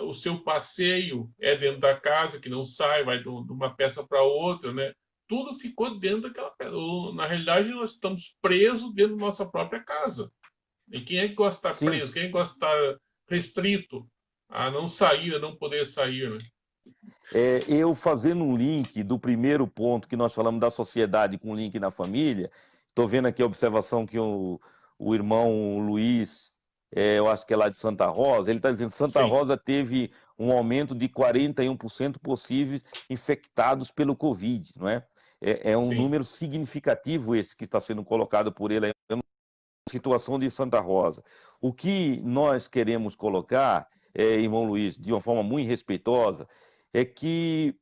O seu passeio é dentro da casa, que não sai, vai de uma peça para outra, né? Tudo ficou dentro daquela peça. Na realidade, nós estamos presos dentro da nossa própria casa. E quem é que gosta de estar Sim, preso? Quem é que gosta de estar restrito a não sair, a não poder sair, né? eu fazendo um link do primeiro ponto que nós falamos da sociedade com link na família, estou vendo aqui a observação que o irmão Luiz, eu acho que é lá de Santa Rosa, ele está dizendo que Santa Sim, Rosa teve um aumento de 41% possíveis infectados pelo Covid, não é? É um sim, número significativo esse que está sendo colocado por ele aí na situação de Santa Rosa. O que nós queremos colocar, irmão Luiz, de uma forma muito respeitosa, é que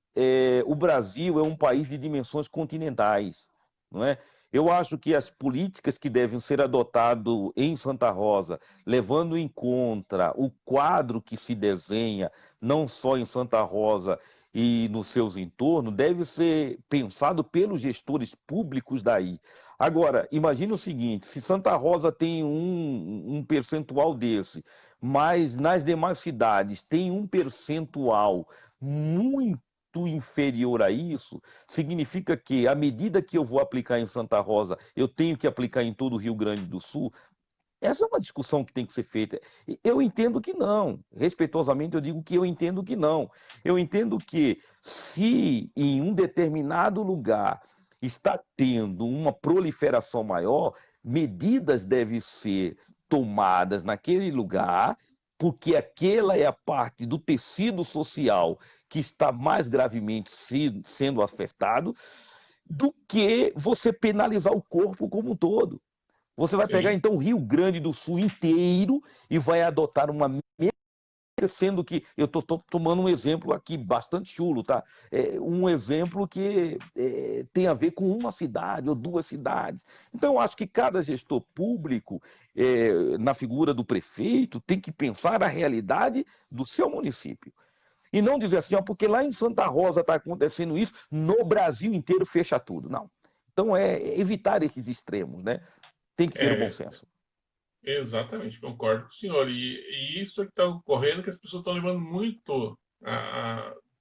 o Brasil é um país de dimensões continentais, não é? Eu acho que as políticas que devem ser adotadas em Santa Rosa, levando em conta o quadro que se desenha, não só em Santa Rosa e nos seus entornos, deve ser pensado pelos gestores públicos daí. Agora, imagine o seguinte: se Santa Rosa tem um percentual desse, mas nas demais cidades tem um percentual muito inferior a isso, significa que a medida que eu vou aplicar em Santa Rosa, eu tenho que aplicar em todo o Rio Grande do Sul. Essa é uma discussão que tem que ser feita. Eu entendo que não. Respeitosamente, eu digo que eu entendo que não. Eu entendo que se em um determinado lugar está tendo uma proliferação maior, medidas devem ser tomadas naquele lugar, porque aquela é a parte do tecido social que está mais gravemente sendo afetado, do que você penalizar o corpo como um todo. Você vai pegar sim. então o Rio Grande do Sul inteiro e vai adotar uma medida, sendo que eu estou tomando um exemplo aqui bastante chulo, tá? Um exemplo que tem a ver com uma cidade ou duas cidades. Então, eu acho que cada gestor público, na figura do prefeito, tem que pensar a realidade do seu município. E não dizer assim, ó, porque lá em Santa Rosa está acontecendo isso, no Brasil inteiro fecha tudo. Não. Então, evitar esses extremos, né? Tem que ter o bom É, senso. exatamente, concordo com o senhor. E isso é que está ocorrendo, que as pessoas estão levando muito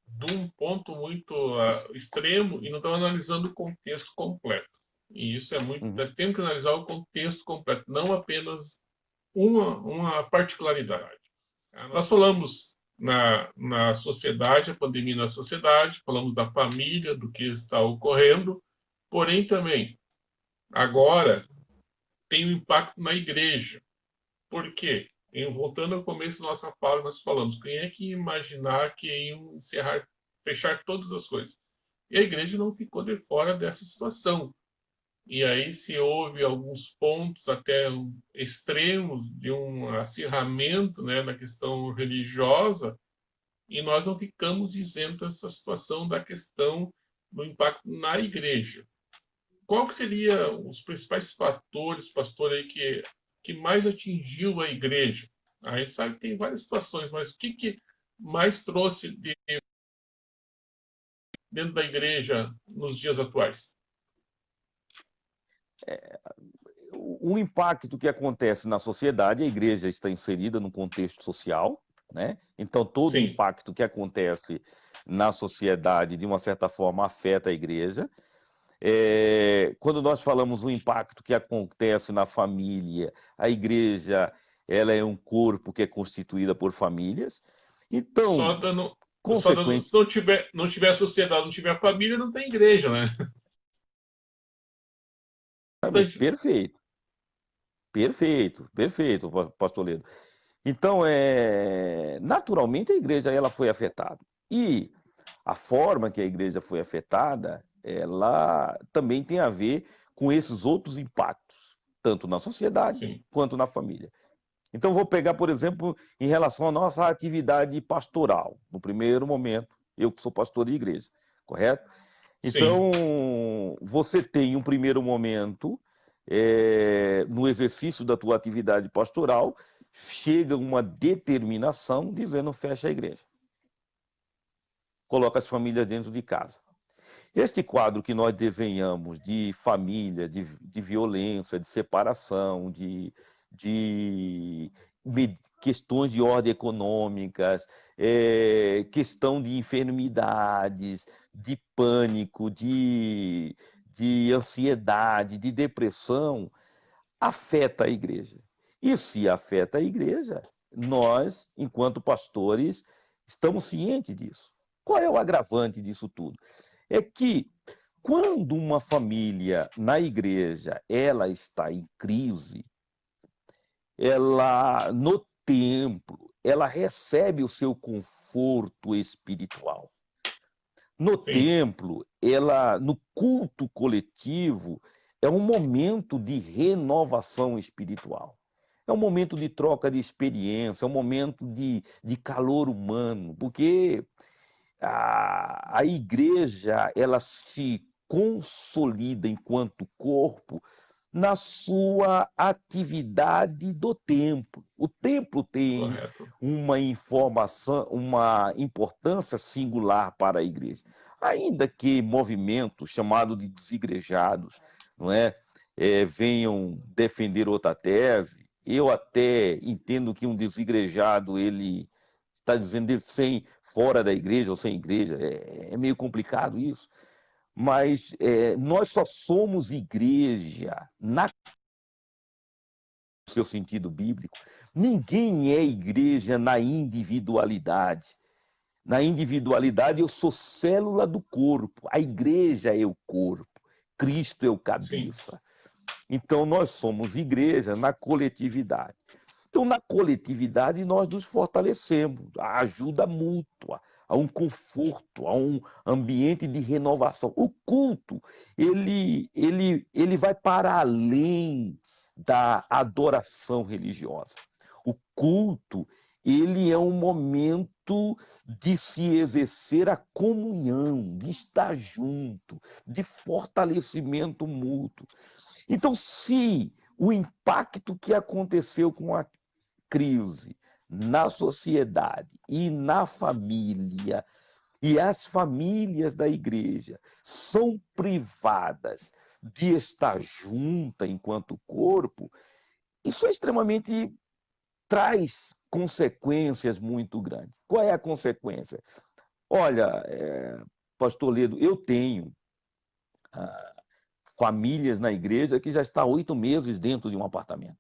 de um ponto muito extremo e não estão analisando o contexto completo. E isso é muito. Uhum. Nós temos que analisar o contexto completo, não apenas uma particularidade. Nós falamos na sociedade, a pandemia na sociedade, falamos da família, do que está ocorrendo, porém também, agora, tem um impacto na igreja. Por quê? Voltando ao começo da nossa fala, nós falamos, quem é que ia imaginar que iam encerrar, fechar todas as coisas? E a igreja não ficou de fora dessa situação. E aí se houve alguns pontos até extremos de um acirramento, né, na questão religiosa, e nós não ficamos isentos dessa situação da questão do impacto na igreja. Qual que seria os principais fatores, pastor, aí que mais atingiu a igreja? A gente sabe que tem várias situações, mas o que mais trouxe dentro da igreja nos dias atuais? O impacto que acontece na sociedade, a igreja está inserida no contexto social, né? Então, todo Sim, impacto que acontece na sociedade, de uma certa forma, afeta a igreja. Quando nós falamos do impacto que acontece na família, a igreja ela é um corpo que é constituída por famílias. só Então, dando, consequentemente, se não tiver sociedade, não tiver família, não tem igreja, né? perfeito, perfeito, perfeito, pastor Ledo. Então, naturalmente, a igreja ela foi afetada. E a forma que a igreja foi afetada, ela também tem a ver com esses outros impactos, tanto na sociedade Sim, quanto na família. Então, vou pegar, por exemplo, em relação à nossa atividade pastoral. No primeiro momento, eu que sou pastor de igreja, correto? sim, Então, você tem um primeiro momento no exercício da tua atividade pastoral, chega uma determinação dizendo fecha a igreja, coloca as famílias dentro de casa. Este quadro que nós desenhamos de família, de violência, de separação, de questões de ordem econômicas, questão de enfermidades, de pânico, de ansiedade, de depressão, afeta a igreja. E se afeta a igreja, nós, enquanto pastores, estamos cientes disso. Qual é o agravante disso tudo? É que quando uma família na igreja ela está em crise, ela no templo, ela recebe o seu conforto espiritual. No Sim, templo, ela no culto coletivo, é um momento de renovação espiritual. É um momento de troca de experiência, é um momento de calor humano, porque a igreja ela se consolida enquanto corpo na sua atividade do templo. O templo tem correto. uma informação, uma importância singular para a igreja. Ainda que movimentos chamados de desigrejados, não é, venham defender outra tese, eu até entendo que um desigrejado ele está dizendo sem fora da igreja ou sem igreja, é meio complicado isso. Mas nós só somos igreja na seu sentido bíblico. Ninguém é igreja na individualidade. Na individualidade, eu sou célula do corpo. A igreja é o corpo. Cristo é o Sim, cabeça. Então, nós somos igreja na coletividade. Então, na coletividade, nós nos fortalecemos, a ajuda mútua, a um conforto, a um ambiente de renovação. O culto, ele vai para além da adoração religiosa. O culto, ele é um momento de se exercer a comunhão, de estar junto, de fortalecimento mútuo. Então, se o impacto que aconteceu com a crise na sociedade e na família, e as famílias da igreja são privadas de estar junta enquanto corpo, isso é extremamente traz consequências muito grandes. Qual é a consequência? Olha, pastor Ledo, eu tenho famílias na igreja que já está 8 meses dentro de um apartamento.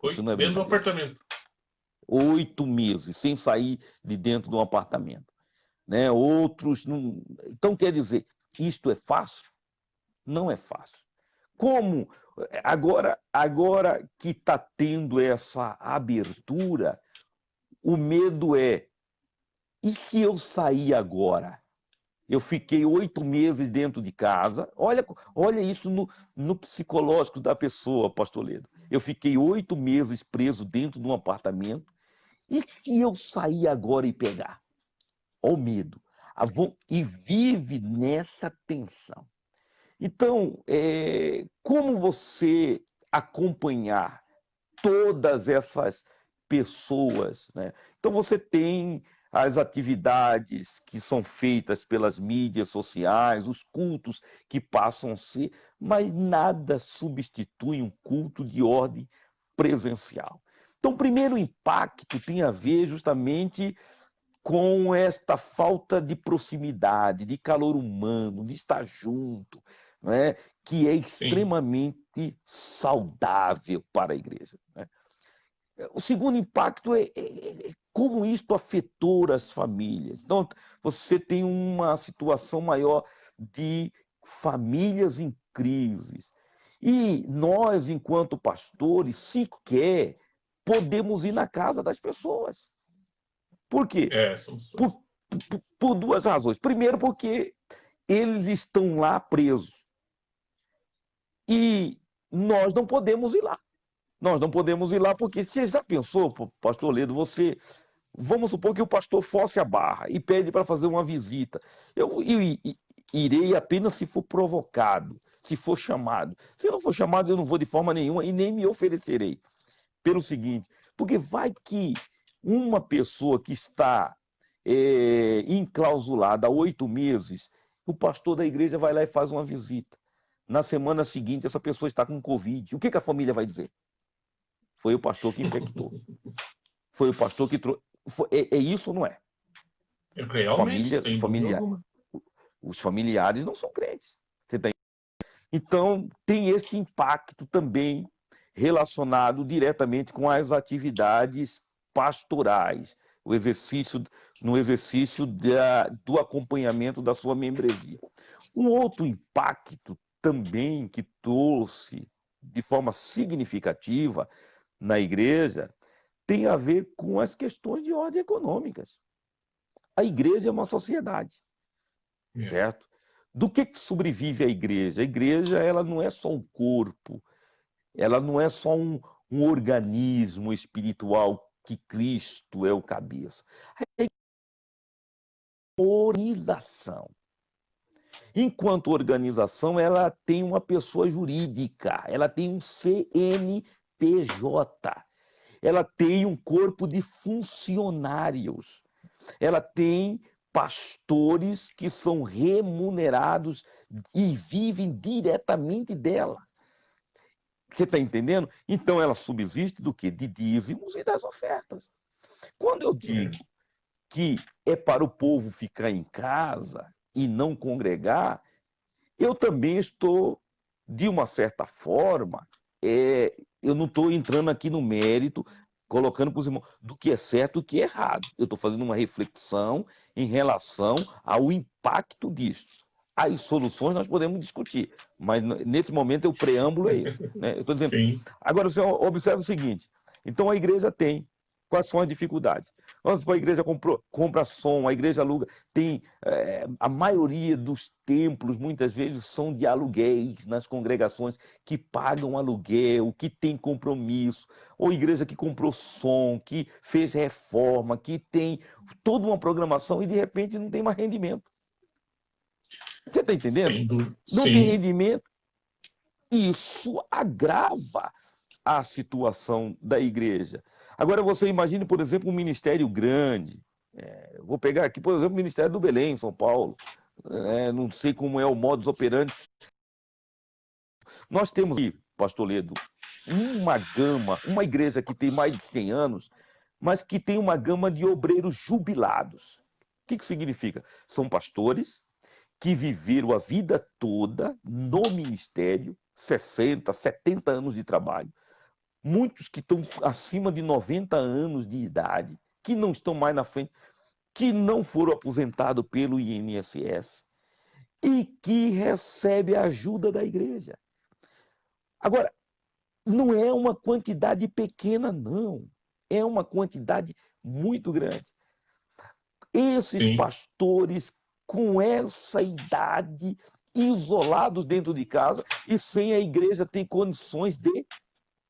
Isso não é dentro do brincadeira. apartamento. 8 meses sem sair de dentro de um apartamento. Né? Outros não. Então, quer dizer, isto é fácil? Não é fácil. Como agora que está tendo essa abertura, o medo é: e se eu sair agora? Eu fiquei 8 meses dentro de casa. Olha isso no psicológico da pessoa, pastor Ledo. Eu fiquei 8 meses preso dentro de um apartamento. E se eu sair agora e pegar? Olha o medo. E vive nessa tensão. Então, como você acompanhar todas essas pessoas, né? Então, você tem as atividades que são feitas pelas mídias sociais, os cultos que passam a ser, mas nada substitui um culto de ordem presencial. Então, o primeiro impacto tem a ver justamente com esta falta de proximidade, de calor humano, de estar junto, né? Que é Sim, extremamente saudável para a igreja. Né? O segundo impacto é como isto afetou as famílias. Então, você tem uma situação maior de famílias em crises. E nós, enquanto pastores, sequer podemos ir na casa das pessoas. Por quê? somos Por, dois. por duas razões. Primeiro, porque eles estão lá presos. E nós não podemos ir lá. Nós não podemos ir lá porque você já pensou, pastor Ledo, você. Vamos supor que o pastor force a barra e pede para fazer uma visita. Eu irei apenas se for provocado, se for chamado. Se não for chamado, eu não vou de forma nenhuma e nem me oferecerei. Pelo seguinte, porque vai que uma pessoa que está enclausulada há 8 meses, O pastor da igreja vai lá e faz uma visita. Na semana seguinte, essa pessoa está com Covid. O que a família vai dizer? Foi o pastor que infectou. Foi o pastor que trouxe. É isso ou não é? Realmente, sem dúvida alguma. Os familiares não são crentes. Então, tem esse impacto também relacionado diretamente com as atividades pastorais, no exercício do acompanhamento da sua membresia. Um outro impacto também que trouxe de forma significativa na igreja tem a ver com as questões de ordem econômicas. A igreja é uma sociedade, certo? Do que sobrevive a igreja? A igreja, ela não é só um corpo, ela não é só um organismo espiritual que Cristo é o cabeça. É uma organização. Enquanto organização, ela tem uma pessoa jurídica, ela tem um CNPJ, ela tem um corpo de funcionários, ela tem pastores que são remunerados e vivem diretamente dela. Você está entendendo? Então ela subsiste do quê? De dízimos e das ofertas. Quando eu digo que é para o povo ficar em casa e não congregar, eu também estou, de uma certa forma, eu não estou entrando aqui no mérito, colocando para os irmãos do que é certo e o que é errado. Eu estou fazendo uma reflexão em relação ao impacto disso. As soluções nós podemos discutir, mas nesse momento o preâmbulo é esse. Né? Eu estou dizendo. Sim. Agora, você observa o seguinte: então a igreja tem. Quais são as dificuldades? Vamos para a igreja compra som, a igreja aluga. Tem a maioria dos templos, muitas vezes, são de aluguéis nas congregações que pagam aluguel, que tem compromisso. Ou igreja que comprou som, que fez reforma, que tem toda uma programação e, de repente, não tem mais rendimento. Você está entendendo? Sem dúvida. Não tem Sim. rendimento. Isso agrava a situação da igreja. Agora, você imagine, por exemplo, um ministério grande. Vou pegar aqui, por exemplo, o Ministério do Belém, em São Paulo. Não sei como é o modus operandi. Nós temos aqui, pastor Ledo, uma gama, uma igreja que tem mais de 100 anos, mas que tem uma gama de obreiros jubilados. O que significa? São pastores que viveram a vida toda no ministério, 60, 70 anos de trabalho. Muitos que estão acima de 90 anos de idade, que não estão mais na frente, que não foram aposentados pelo INSS e que recebem a ajuda da igreja. Agora, não é uma quantidade pequena, não. É uma quantidade muito grande. Esses Sim. pastores com essa idade, isolados dentro de casa e sem a igreja ter condições de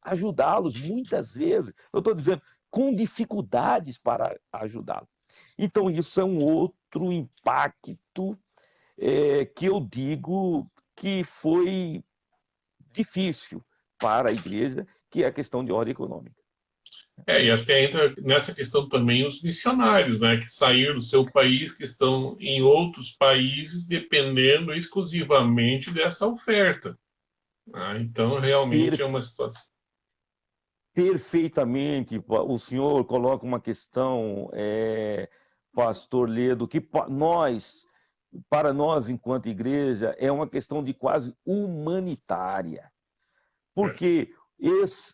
ajudá-los, muitas vezes, eu estou dizendo, com dificuldades para ajudá-los. Então, isso é um outro impacto que eu digo que foi difícil para a igreja, que é a questão de ordem econômica. E até entra nessa questão também os missionários, né, que saíram do seu país, que estão em outros países, dependendo exclusivamente dessa oferta. Então, realmente é uma situação. Perfeitamente, o senhor coloca uma questão, pastor Ledo, que para nós, enquanto igreja, é uma questão de quase humanitária. Porque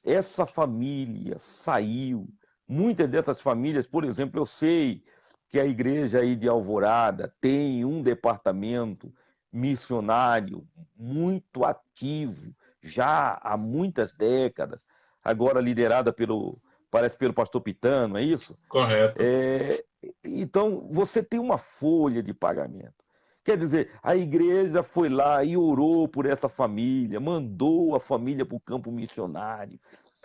essa família saiu, muitas dessas famílias, por exemplo, eu sei que a igreja aí de Alvorada tem um departamento missionário muito ativo, já há muitas décadas, agora liderada parece pelo pastor Pitano, é isso? Correto. Então, você tem uma folha de pagamento. Quer dizer, a igreja foi lá e orou por essa família, mandou a família para o campo missionário.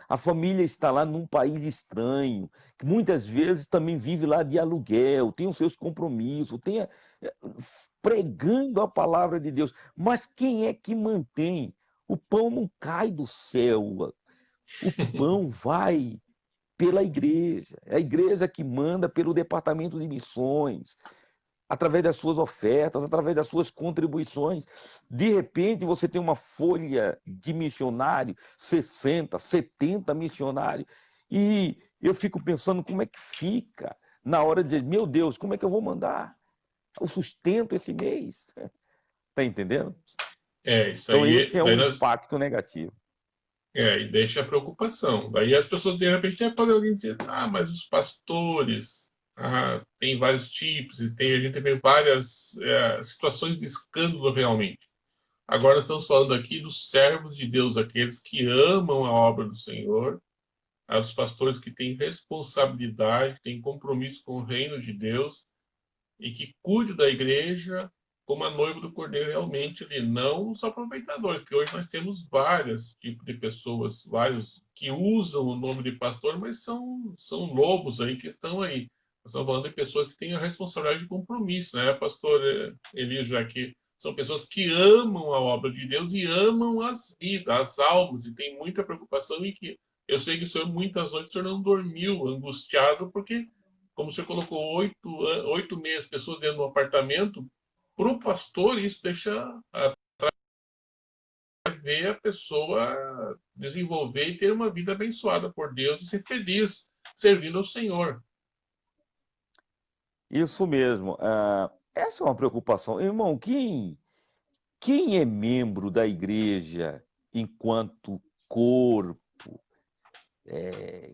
A família está lá num país estranho, que muitas vezes também vive lá de aluguel, tem os seus compromissos, pregando a palavra de Deus. Mas quem é que mantém? O pão não cai do céu. O pão vai pela igreja. É a igreja que manda pelo departamento de missões. através das suas ofertas, através das suas contribuições. De repente, você tem uma folha de missionário, 60, 70 missionários, e eu fico pensando como é que fica na hora de dizer, meu Deus, como é que eu vou mandar o sustento esse mês? Está entendendo? Isso Então, aí, esse é daí um nós, impacto negativo. e deixa a preocupação. Daí as pessoas, de repente, podem alguém dizer, mas os pastores, tem vários tipos, e a gente vê várias situações de escândalo realmente. Agora nós estamos falando aqui dos servos de Deus, aqueles que amam a obra do Senhor, dos pastores que têm responsabilidade, têm compromisso com o reino de Deus e que cuidam da igreja como a noiva do Cordeiro realmente ali, não os aproveitadores, porque hoje nós temos vários tipos de pessoas, vários que usam o nome de pastor, mas são lobos aí que estão aí. Nós estamos falando de pessoas que têm a responsabilidade de compromisso, né, pastor Elias, aqui são pessoas que amam a obra de Deus e amam as vidas, as almas, e tem muita preocupação em que eu sei que o senhor, muitas noites, o senhor não dormiu, angustiado, porque, como você colocou, 8 meses, pessoas dentro de um apartamento, para o pastor, isso deixa ver a pessoa desenvolver e ter uma vida abençoada por Deus e ser feliz servindo ao Senhor. Isso mesmo. Essa é uma preocupação. Irmão, quem é membro da igreja enquanto corpo,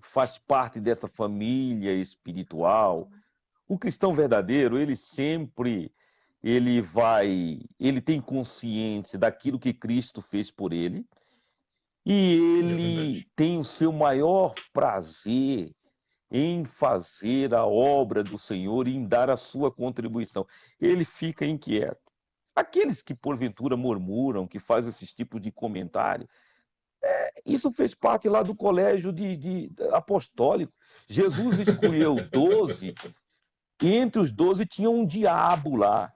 faz parte dessa família espiritual, o cristão verdadeiro, ele tem consciência daquilo que Cristo fez por ele, e É ele verdade. tem o seu maior prazer em fazer a obra do Senhor e em dar a sua contribuição. Ele fica inquieto. Aqueles que porventura murmuram, que fazem esses tipos de comentário, isso fez parte lá do colégio de apostólico. Jesus escolheu 12, e entre os 12 tinha um diabo lá.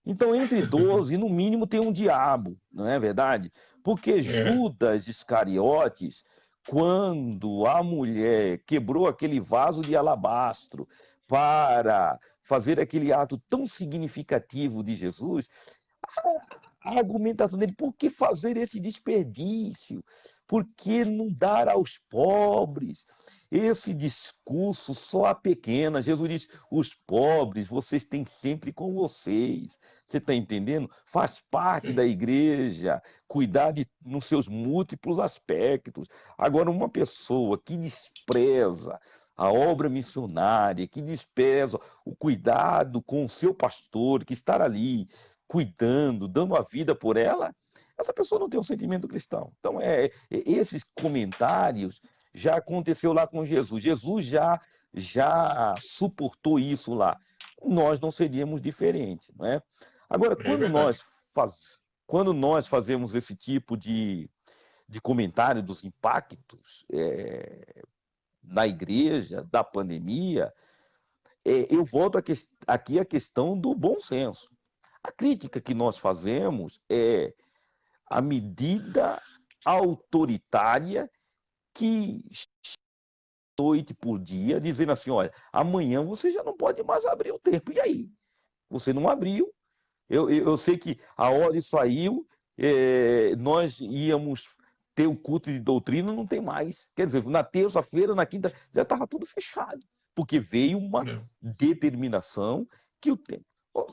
Então, entre 12, no mínimo, tem um diabo, não é verdade? Porque É, Judas Iscariotes, quando a mulher quebrou aquele vaso de alabastro para fazer aquele ato tão significativo de Jesus, a argumentação dele, por que fazer esse desperdício? Por que não dar aos pobres? Esse discurso só a pequena. Jesus diz: os pobres vocês têm sempre com vocês. Você está entendendo? Faz parte da sim. igreja cuidar nos seus múltiplos aspectos. Agora, uma pessoa que despreza a obra missionária, que despreza o cuidado com o seu pastor, que está ali cuidando, dando a vida por ela, essa pessoa não tem um sentimento cristão. Então, esses comentários já aconteceu lá com Jesus. Jesus já suportou isso lá. Nós não seríamos diferentes, não é? Agora, É verdade. quando nós fazemos esse tipo de comentário dos impactos na igreja, da pandemia, eu volto aqui à questão do bom senso. A crítica que nós fazemos é a medida autoritária que noite por dia, dizendo assim, olha, amanhã você já não pode mais abrir o templo. E aí? Você não abriu. Eu sei que a ordem saiu, nós íamos ter o culto de doutrina, não tem mais. Quer dizer, na terça-feira, na quinta, já estava tudo fechado, porque veio uma É, determinação que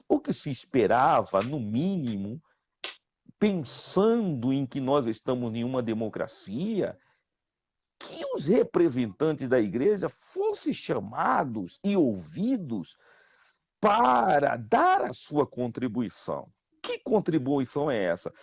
o que se esperava, no mínimo, pensando em que nós estamos em uma democracia, que os representantes da igreja fossem chamados e ouvidos para dar a sua contribuição. Que contribuição é essa?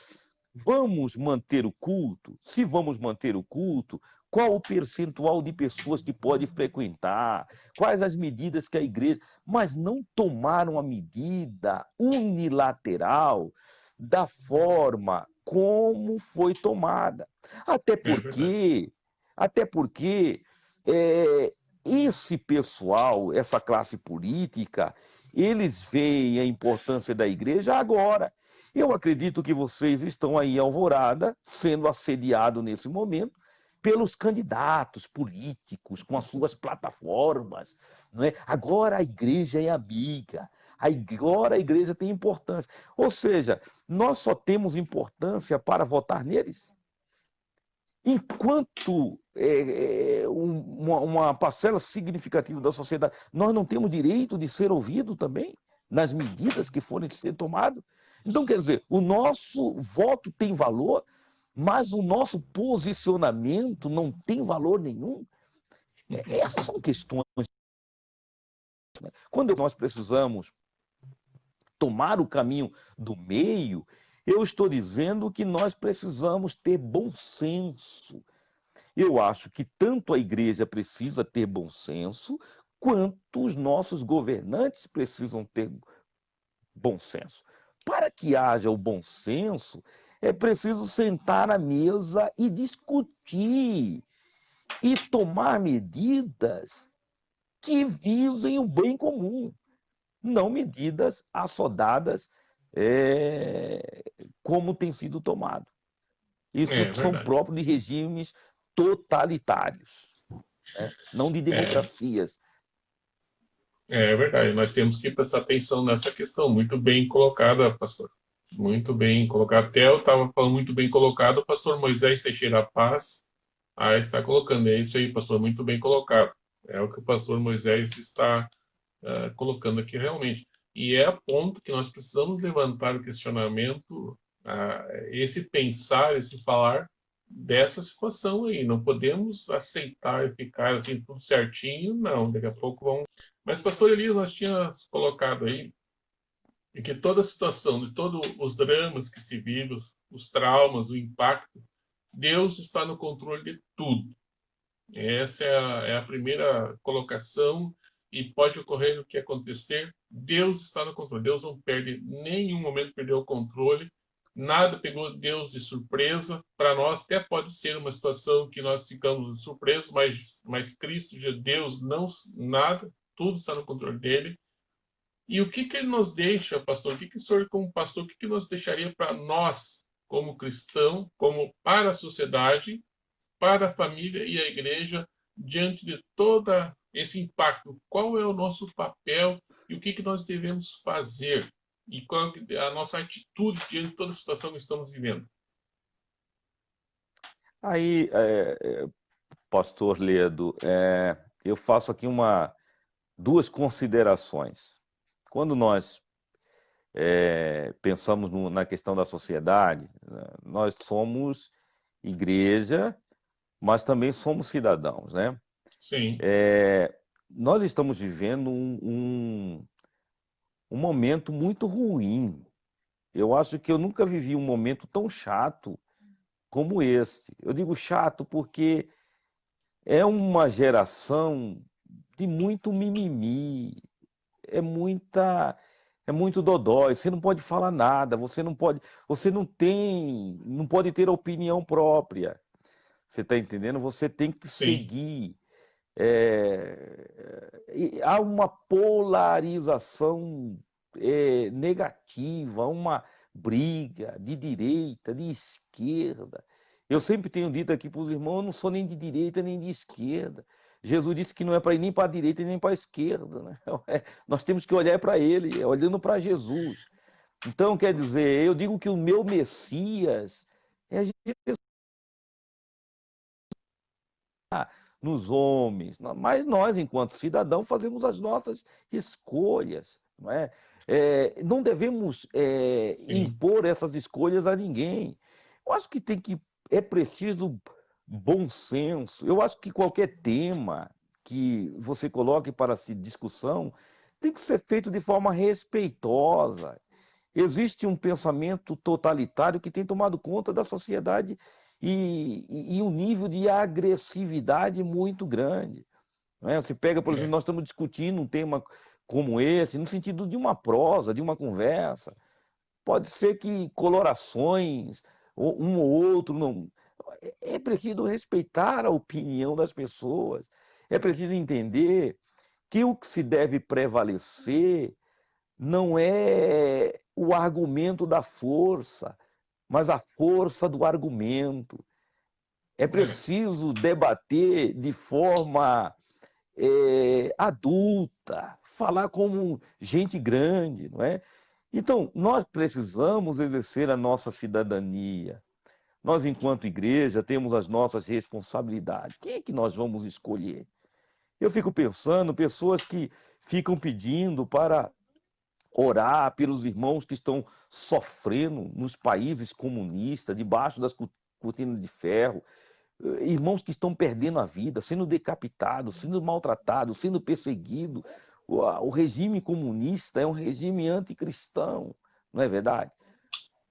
Vamos manter o culto? Se vamos manter o culto, qual o percentual de pessoas que pode frequentar? Quais as medidas que a igreja... Mas não tomaram a medida unilateral da forma como foi tomada. Até é verdade. porque, até porque é, esse pessoal, essa classe política, eles veem a importância da igreja agora. Eu acredito que vocês estão aí em Alvorada, sendo assediados nesse momento pelos candidatos políticos com as suas plataformas, não é? Agora a igreja é amiga. Agora a igreja tem importância. Ou seja, nós só temos importância para votar neles? Enquanto uma parcela significativa da sociedade, nós não temos direito de ser ouvido também nas medidas que forem ser tomadas. Então, quer dizer, o nosso voto tem valor, mas o nosso posicionamento não tem valor nenhum. Essas são questões. Quando nós precisamos tomar o caminho do meio, eu estou dizendo que nós precisamos ter bom senso. Eu acho que tanto a igreja precisa ter bom senso, quanto os nossos governantes precisam ter bom senso. Para que haja o bom senso, é preciso sentar à mesa e discutir e tomar medidas que visem o bem comum, não medidas assodadas como tem sido tomado. Isso são Verdade. próprios de regimes totalitários, né? Não de democracias. É verdade. Nós temos que prestar atenção nessa questão. Muito bem colocada, pastor. Muito bem colocado. Até eu estava falando muito bem colocado, o pastor Moisés Teixeira Paz está colocando. É isso aí, pastor. Muito bem colocado. É o que o pastor Moisés está colocando aqui realmente. E é a ponto que nós precisamos levantar o questionamento, esse pensar, esse falar dessa situação aí. Não podemos aceitar e ficar assim tudo certinho, não. Daqui a pouco vão. Mas, pastor Elias, nós tínhamos colocado aí que toda a situação, de todos os dramas que se vivem, os traumas, o impacto, Deus está no controle de tudo. Essa é a primeira colocação, e pode ocorrer o que acontecer, Deus está no controle. Deus não perde nenhum momento, perdeu o controle, nada pegou Deus de surpresa. Para nós até pode ser uma situação que nós ficamos surpresos, mas Cristo, Deus, não, nada, tudo está no controle dele. E o que ele nos deixa, pastor? O que o senhor, como pastor, o que nos deixaria para nós, como cristão, como para a sociedade, para a família e a igreja, diante de todo esse impacto? Qual é o nosso papel e o que nós devemos fazer? E qual é a nossa atitude diante de toda a situação que estamos vivendo? Aí, pastor Ledo, eu faço aqui duas considerações. Quando nós pensamos na questão da sociedade, nós somos igreja, mas também somos cidadãos, né? Sim. Nós estamos vivendo um momento muito ruim. Eu acho que eu nunca vivi um momento tão chato como este. Eu digo chato porque é uma geração de muito mimimi, é muito dodói, você não pode falar nada, você não pode ter opinião própria. Você está entendendo? Você tem que Sim. seguir. Há uma polarização negativa, uma briga de direita, de esquerda. Eu sempre tenho dito aqui para os irmãos, eu não sou nem de direita nem de esquerda. Jesus disse que não é para ir nem para a direita nem para a esquerda, né? Nós temos que olhar para ele, olhando para Jesus. Então, quer dizer, eu digo que o meu Messias é Jesus nos homens, mas nós, enquanto cidadãos, fazemos as nossas escolhas, não é? Não devemos impor essas escolhas a ninguém. Eu acho que é preciso bom senso. Eu acho que qualquer tema que você coloque para discussão tem que ser feito de forma respeitosa. Existe um pensamento totalitário que tem tomado conta da sociedade e um nível de agressividade muito grande. Não é? Você pega, por exemplo, nós estamos discutindo um tema como esse, no sentido de uma prosa, de uma conversa. Pode ser que colorações, um ou outro, não. É preciso respeitar a opinião das pessoas. É preciso entender que o que se deve prevalecer não é o argumento da força, mas a força do argumento. É preciso debater de forma adulta, falar como gente grande, não é? Então, nós precisamos exercer a nossa cidadania. Nós, enquanto igreja, temos as nossas responsabilidades. Quem é que nós vamos escolher? Eu fico pensando, pessoas que ficam pedindo para orar pelos irmãos que estão sofrendo nos países comunistas, debaixo das cortinas de ferro, irmãos que estão perdendo a vida, sendo decapitados, sendo maltratados, sendo perseguidos. O regime comunista é um regime anticristão, não é verdade?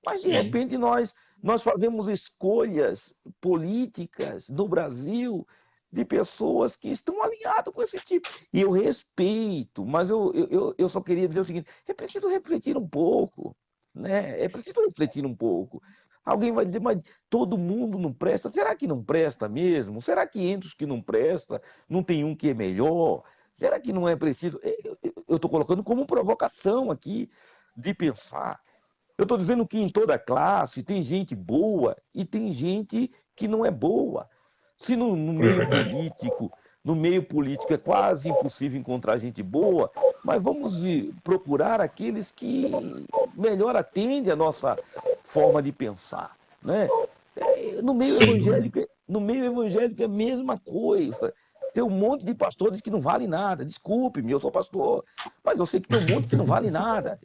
Mas, de Sim, repente, nós fazemos escolhas políticas no Brasil de pessoas que estão alinhadas com esse tipo. E eu respeito, mas eu só queria dizer o seguinte: é preciso refletir um pouco, né? É preciso refletir um pouco. Alguém vai dizer, mas todo mundo não presta. Será que não presta mesmo? Será que entre os que não presta, não tem um que é melhor? Será que não é preciso? Eu estou colocando como provocação aqui de pensar. Eu estou dizendo que em toda classe tem gente boa e tem gente que não é boa. Se no é meio verdade. político, no meio político é quase impossível encontrar gente boa, mas vamos procurar aqueles que melhor atendem a nossa forma de pensar, né? No meio Sim, evangélico, no meio evangélico é a mesma coisa. Tem um monte de pastores que não valem nada. Desculpe-me, eu sou pastor, mas eu sei que tem um monte que não vale nada.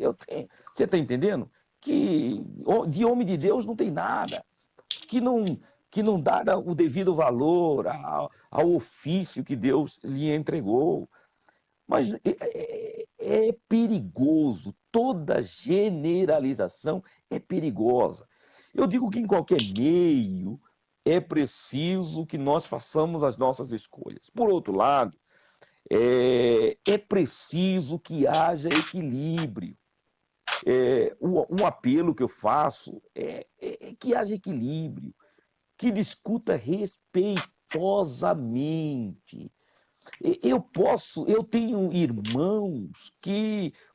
Você está entendendo? Que de homem de Deus não tem nada, que não dá o devido valor ao ofício que Deus lhe entregou. Mas é perigoso, toda generalização é perigosa. Eu digo que em qualquer meio é preciso que nós façamos as nossas escolhas. Por outro lado, é preciso que haja equilíbrio. Um apelo que eu faço é que haja equilíbrio, que discuta respeitosamente. Eu tenho irmãos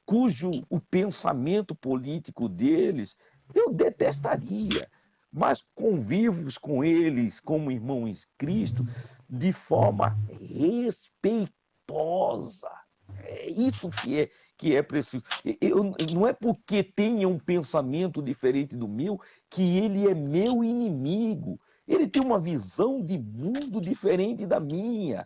cujo o pensamento político deles eu detestaria, mas convivo com eles como irmãos em Cristo de forma respeitosa. É isso que é preciso. Não é porque tenha um pensamento diferente do meu que ele é meu inimigo. Ele tem uma visão de mundo diferente da minha,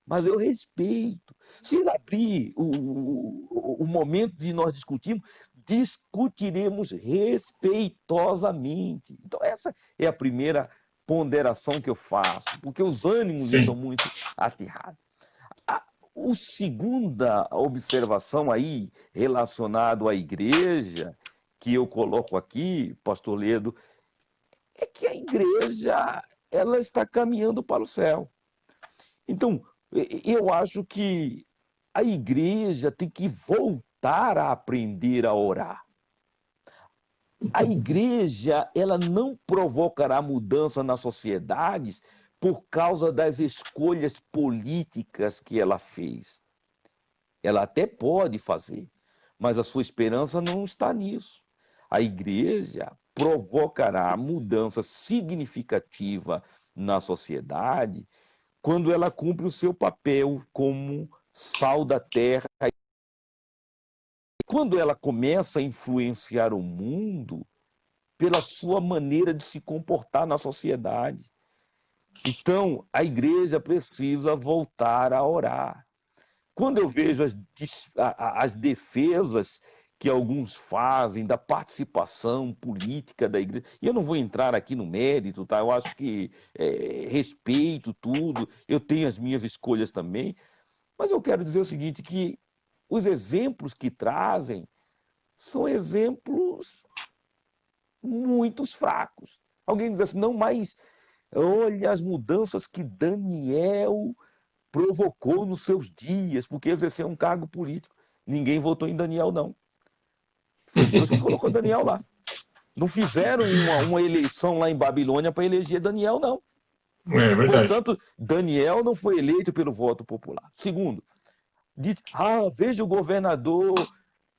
mas eu respeito. Se ele abrir o momento de nós discutirmos, discutiremos respeitosamente. Então, essa é a primeira ponderação que eu faço, porque os ânimos estão sim. muito acirrados. A segunda observação aí, relacionado à igreja, que eu coloco aqui, pastor Ledo, é que a igreja ela está caminhando para o céu. Então, eu acho que a igreja tem que voltar a aprender a orar. A igreja, ela não provocará mudança nas sociedades por causa das escolhas políticas que ela fez. Ela até pode fazer, mas a sua esperança não está nisso. A igreja provocará mudança significativa na sociedade quando ela cumpre o seu papel como sal da terra. Quando ela começa a influenciar o mundo pela sua maneira de se comportar na sociedade. Então, a igreja precisa voltar a orar. Quando eu vejo as defesas que alguns fazem da participação política da igreja, e eu não vou entrar aqui no mérito, tá? Eu acho que respeito tudo, eu tenho as minhas escolhas também, mas eu quero dizer o seguinte, que os exemplos que trazem são exemplos muito fracos. Alguém diz assim, não, mas olha as mudanças que Daniel provocou nos seus dias, porque exerceu um cargo político. Ninguém votou em Daniel, não. Foi Deus que colocou Daniel lá. Não fizeram uma eleição lá em Babilônia para eleger Daniel, não. É verdade. Portanto, Daniel não foi eleito pelo voto popular. Segundo, diz, veja o governador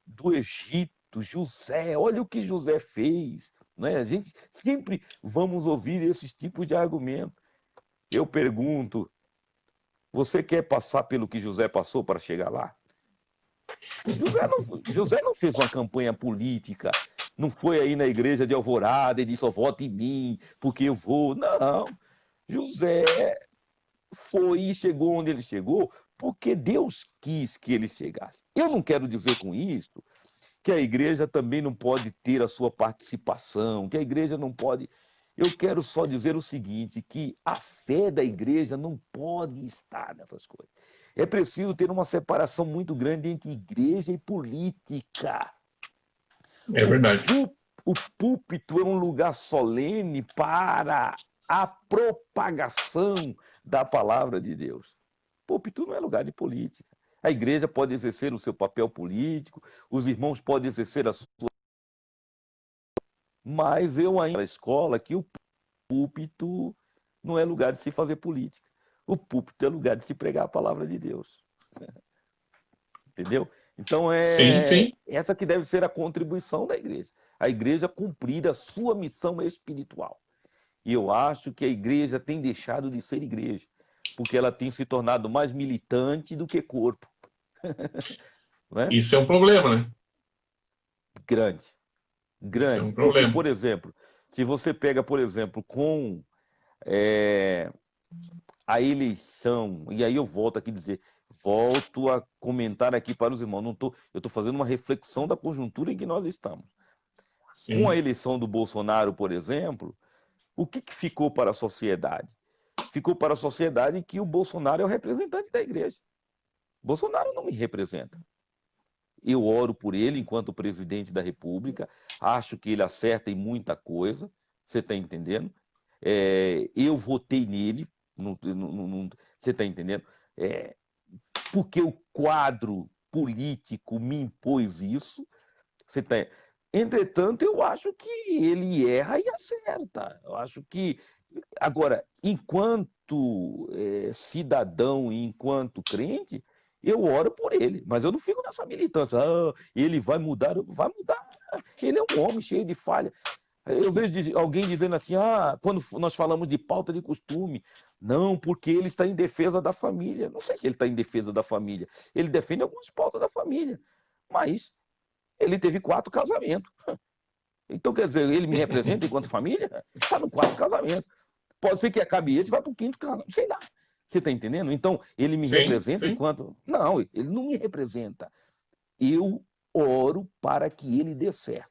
do Egito, José, olha o que José fez. Né? A gente sempre vamos ouvir esses tipos de argumento. Eu pergunto, Você quer passar pelo que José passou para chegar lá? José não fez uma campanha política, não foi aí na igreja de Alvorada e disse, oh, vote em mim, porque eu vou. Não. José foi e chegou onde ele chegou, porque Deus quis que ele chegasse. Eu não quero dizer com isso que a igreja também não pode ter a sua participação, que a igreja não pode. Eu quero só dizer o seguinte, que a fé da igreja não pode estar nessas coisas. É preciso ter uma separação muito grande entre igreja e política. É verdade. O púlpito é um lugar solene para a propagação da palavra de Deus. O púlpito não é lugar de política. A igreja pode exercer o seu papel político, os irmãos podem exercer a sua. Mas eu ainda na escola que o púlpito não é lugar de se fazer política. O púlpito é lugar de se pregar a palavra de Deus. Entendeu? Então Sim, sim. essa que deve ser a contribuição da igreja. A igreja cumprir a sua missão espiritual. E eu acho que a igreja tem deixado de ser igreja, porque ela tem se tornado mais militante do que corpo. Né? Isso é um problema, né? Grande. Isso é um Grande. Porque, problema. por exemplo, se você pega, por exemplo, com a eleição, e aí eu volto aqui a dizer, volto a comentar aqui para os irmãos, eu estou fazendo uma reflexão da conjuntura em que nós estamos. Com a Sim. eleição do Bolsonaro, por exemplo, o que ficou para a sociedade? Ficou para a sociedade que o Bolsonaro é o representante da igreja. Bolsonaro não me representa. Eu oro por ele enquanto presidente da República, acho que ele acerta em muita coisa, você está entendendo? Eu votei nele, você está entendendo? Porque o quadro político me impôs isso, você tá... Entretanto, eu acho que ele erra e acerta. Eu acho que, agora, enquanto cidadão e enquanto crente, eu oro por ele, mas eu não fico nessa militância. Ah, ele vai mudar, vai mudar. Ele é um homem cheio de falha. Eu vejo alguém dizendo assim, quando nós falamos de pauta de costume, não, porque ele está em defesa da família. Não sei se ele está em defesa da família. Ele defende algumas pautas da família, mas ele teve 4 casamentos. Então, quer dizer, ele me representa enquanto família? Está no 4º casamento. Pode ser que acabe esse e vá para o 5º casamento. Sei lá. Você está entendendo? Então, ele me Sim, representa sim. enquanto... Não, ele não me representa. Eu oro para que ele dê certo.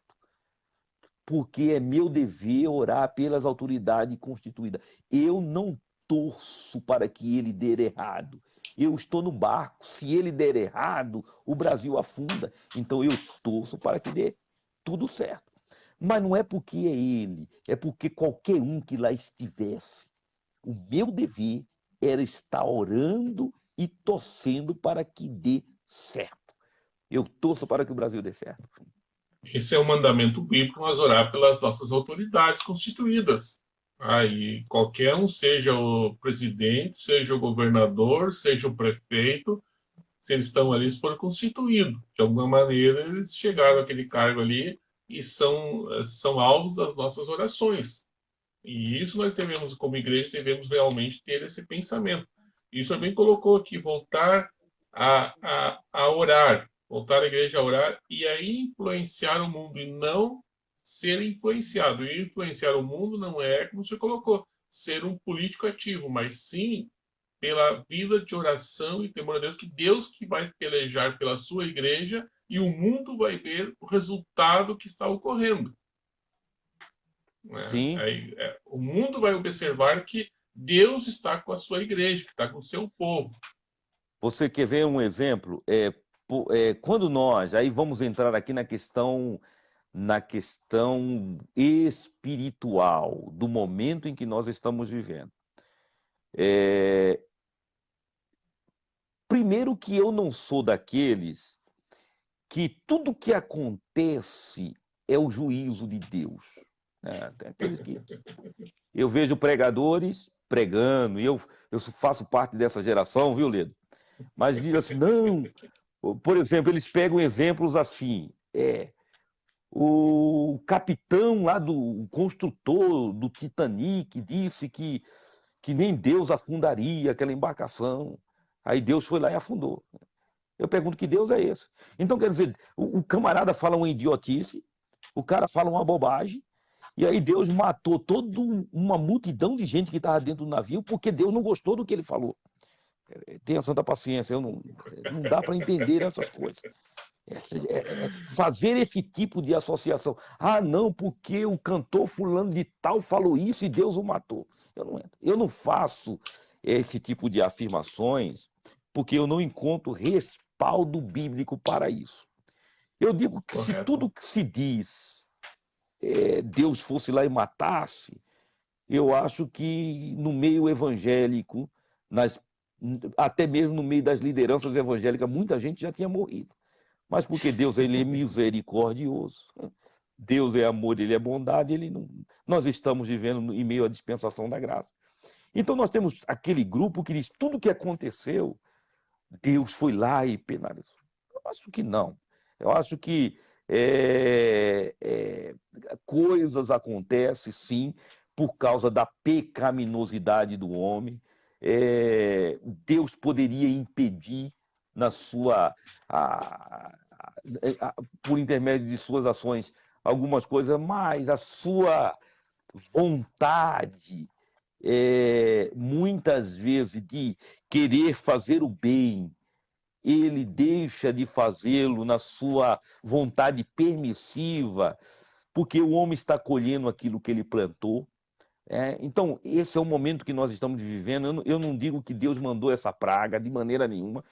Porque é meu dever orar pelas autoridades constituídas. Eu não torço para que ele dê errado. Eu estou no barco. Se ele der errado, o Brasil afunda. Então eu torço para que dê tudo certo. Mas não é porque é ele, é porque qualquer um que lá estivesse. O meu dever era estar orando e torcendo para que dê certo. Eu torço para que o Brasil dê certo. Esse é o mandamento bíblico, nós orar pelas nossas autoridades constituídas. Aí, qualquer um, seja o presidente, seja o governador, seja o prefeito, se eles estão ali, eles foram constituídos. De alguma maneira, eles chegaram àquele cargo ali e são alvos das nossas orações. E isso nós devemos, como igreja, devemos realmente ter esse pensamento. Isso também colocou aqui, voltar a orar, voltar a igreja a orar e a influenciar o mundo, e não ser influenciado. E influenciar o mundo não é, como você colocou, ser um político ativo, mas sim pela vida de oração e temor a Deus, que Deus que vai pelejar pela sua igreja e o mundo vai ver o resultado que está ocorrendo. Sim. O mundo vai observar que Deus está com a sua igreja, que está com o seu povo. Você quer ver um exemplo? Quando nós, aí vamos entrar aqui na questão espiritual do momento em que nós estamos vivendo. Primeiro que eu não sou daqueles que tudo que acontece é o juízo de Deus. Tem aqueles que... Eu vejo pregadores pregando, e eu faço parte dessa geração, viu, Ledo? Mas diz assim, não... Por exemplo, eles pegam exemplos assim, o capitão lá do construtor do Titanic disse que nem Deus afundaria aquela embarcação. Aí Deus foi lá e afundou. Eu pergunto que Deus é esse? Então, quer dizer, o camarada fala uma idiotice, o cara fala uma bobagem, e aí Deus matou toda uma multidão de gente que estava dentro do navio porque Deus não gostou do que ele falou. Tenha santa paciência, não dá para entender essas coisas. Fazer esse tipo de associação. Ah, não, porque o cantor fulano de tal falou isso e Deus o matou. Eu não faço esse tipo de afirmações porque eu não encontro respaldo bíblico para isso. Eu digo que se Correto. tudo que se diz Deus fosse lá e matasse, eu acho que no meio evangélico, até mesmo no meio das lideranças evangélicas, muita gente já tinha morrido. Mas porque Deus ele é misericordioso, Deus é amor, ele é bondade, ele não... nós estamos vivendo em meio à dispensação da graça. Então nós temos aquele grupo que diz tudo o que aconteceu, Deus foi lá e penalizou. Eu acho que não. Eu acho que coisas acontecem, sim, por causa da pecaminosidade do homem. Deus poderia impedir na sua, por intermédio de suas ações, algumas coisas, mas a sua vontade, muitas vezes, de querer fazer o bem, ele deixa de fazê-lo na sua vontade permissiva, porque o homem está colhendo aquilo que ele plantou. Então, esse é o momento que nós estamos vivendo. Eu não digo que Deus mandou essa praga de maneira nenhuma.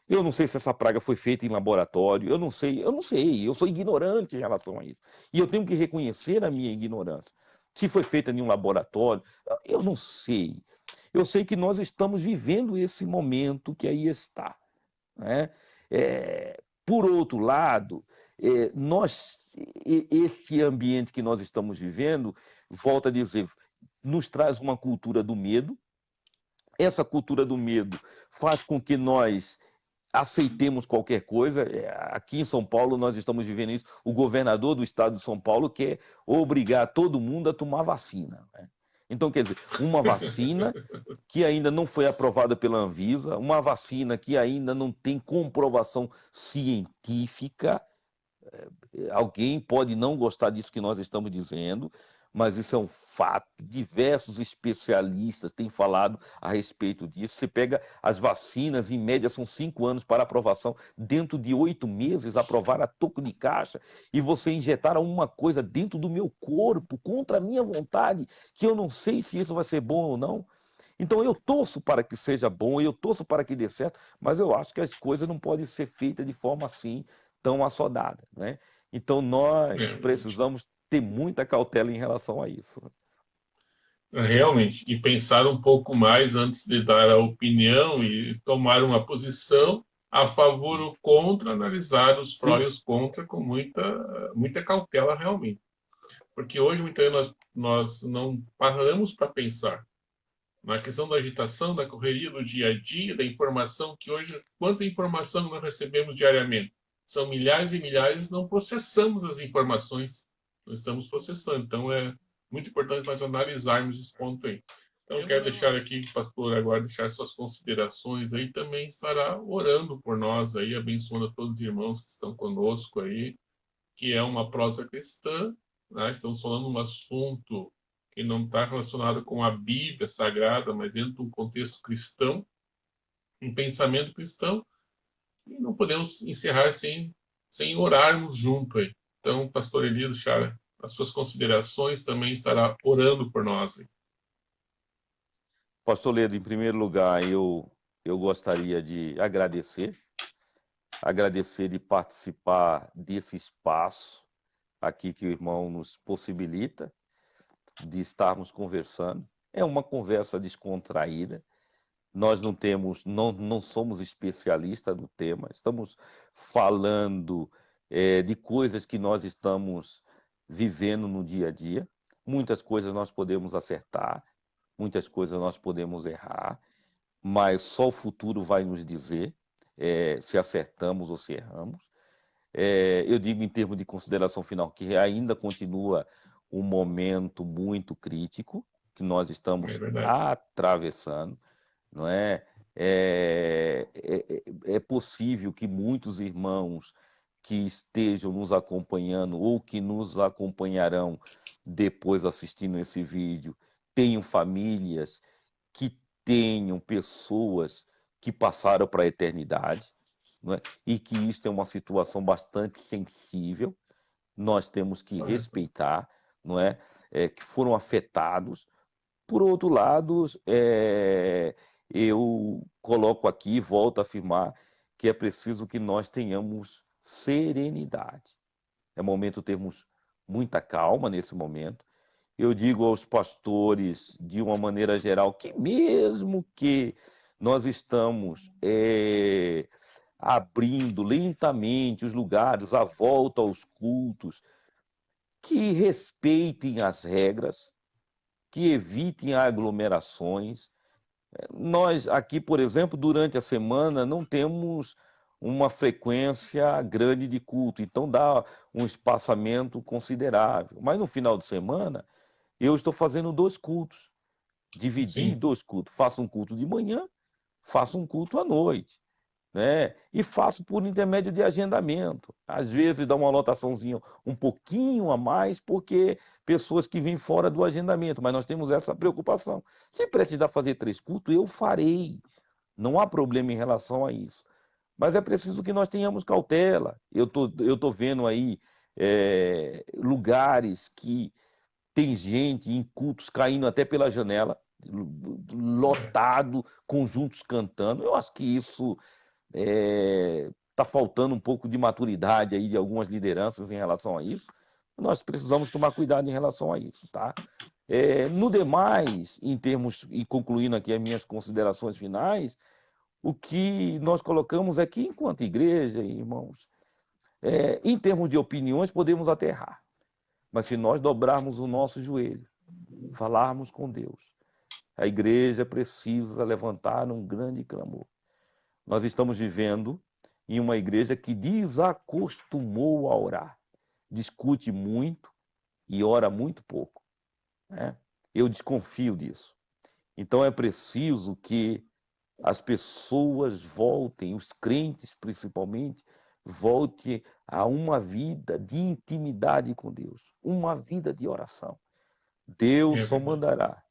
Eu não sei se essa praga foi feita em laboratório. Eu não sei. Eu sou ignorante em relação a isso. E eu tenho que reconhecer a minha ignorância. Se foi feita em um laboratório, eu não sei. Eu sei que nós estamos vivendo esse momento que aí está. Né? Por outro lado, esse ambiente que nós estamos vivendo, volto a dizer, nos traz uma cultura do medo. Essa cultura do medo faz com que nós aceitemos qualquer coisa. Aqui em São Paulo nós estamos vivendo isso. O governador do estado de São Paulo quer obrigar todo mundo a tomar vacina. Né? Então, quer dizer, uma vacina que ainda não foi aprovada pela Anvisa, uma vacina que ainda não tem comprovação científica. Alguém pode não gostar disso que nós estamos dizendo, mas isso é um fato. Diversos especialistas têm falado a respeito disso. Você pega as vacinas, em média são 5 anos para aprovação. Dentro de 8 meses, aprovar a toco de caixa e você injetar alguma coisa dentro do meu corpo, contra a minha vontade, que eu não sei se isso vai ser bom ou não. Então eu torço para que seja bom, eu torço para que dê certo, mas eu acho que as coisas não podem ser feitas de forma assim, tão assodada. Né? Então nós precisamos ter muita cautela em relação a isso. Realmente, e pensar um pouco mais antes de dar a opinião e tomar uma posição a favor ou contra, analisar os prós Sim. e os contras com muita cautela realmente. Porque hoje, muitas vezes, nós não paramos para pensar na questão da agitação, da correria do dia a dia, da informação que hoje, quanta informação nós recebemos diariamente? São milhares e milhares, não processamos as informações, não estamos processando. Então, é muito importante nós analisarmos esse ponto aí. Então, eu quero deixar aqui, pastor, agora deixar suas considerações aí, também estará orando por nós aí, abençoando a todos os irmãos que estão conosco aí, que é uma prosa cristã, né? Estamos falando um assunto que não está relacionado com a Bíblia Sagrada, mas dentro de um contexto cristão, um pensamento cristão, e não podemos encerrar sem orarmos junto aí. Então, pastor Elias Chara, as suas considerações também estará orando por nós aí. Pastor Ledo, em primeiro lugar, eu gostaria de agradecer de participar desse espaço aqui que o irmão nos possibilita de estarmos conversando. É uma conversa descontraída. Nós não somos especialistas no tema, estamos falando de coisas que nós estamos vivendo no dia a dia. Muitas coisas nós podemos acertar, muitas coisas nós podemos errar, mas só o futuro vai nos dizer se acertamos ou se erramos. Eu digo em termos de consideração final que ainda continua um momento muito crítico que nós estamos atravessando, não é? É possível que muitos irmãos que estejam nos acompanhando ou que nos acompanharão depois assistindo esse vídeo tenham famílias, que tenham pessoas que passaram para a eternidade, não é? E que isso é uma situação bastante sensível, nós temos que Correto. respeitar, não é? Que foram afetados. Por outro lado, eu coloco aqui, volto a afirmar, que é preciso que nós tenhamos serenidade. É momento termos muita calma nesse momento. Eu digo aos pastores, de uma maneira geral, que mesmo que nós estamos abrindo lentamente os lugares, a volta aos cultos, que respeitem as regras, que evitem aglomerações. Nós aqui, por exemplo, durante a semana não temos uma frequência grande de culto, então dá um espaçamento considerável. Mas no final de semana, eu estou fazendo 2 cultos, dividi Sim, 2 cultos. Faço um culto de manhã, faço um culto à noite, né? E faço por intermédio de agendamento. Às vezes dá uma lotaçãozinha um pouquinho a mais, porque pessoas que vêm fora do agendamento, mas nós temos essa preocupação. Se precisar fazer 3 cultos, eu farei. Não há problema em relação a isso. Mas é preciso que nós tenhamos cautela. Eu tô vendo aí lugares que tem gente em cultos caindo até pela janela, correto. lotado, conjuntos cantando. Eu acho que isso está faltando um pouco de maturidade aí de algumas lideranças em relação a isso. Nós precisamos tomar cuidado em relação a isso, tá? No demais, em termos, e concluindo aqui as minhas considerações finais, o que nós colocamos é que, enquanto igreja, irmãos, em termos de opiniões, podemos até errar. Mas se nós dobrarmos o nosso joelho, falarmos com Deus, a igreja precisa levantar um grande clamor. Nós estamos vivendo em uma igreja que desacostumou a orar, discute muito e ora muito pouco, né? Eu desconfio disso. Então é preciso que as pessoas voltem, os crentes principalmente, voltem a uma vida de intimidade com Deus, uma vida de oração. Deus É só verdade. mandará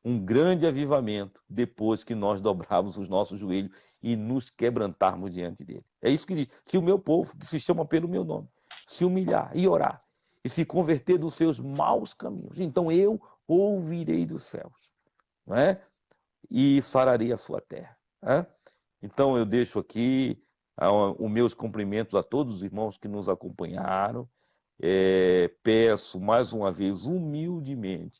um grande avivamento depois que nós dobrarmos os nossos joelhos e nos quebrantarmos diante dele. É isso que diz. Se o meu povo, que se chama pelo meu nome, se humilhar e orar e se converter dos seus maus caminhos, então eu ouvirei dos céus, não é? E sararei a sua terra. Né? Então eu deixo aqui os meus cumprimentos a todos os irmãos que nos acompanharam. Peço mais uma vez, humildemente,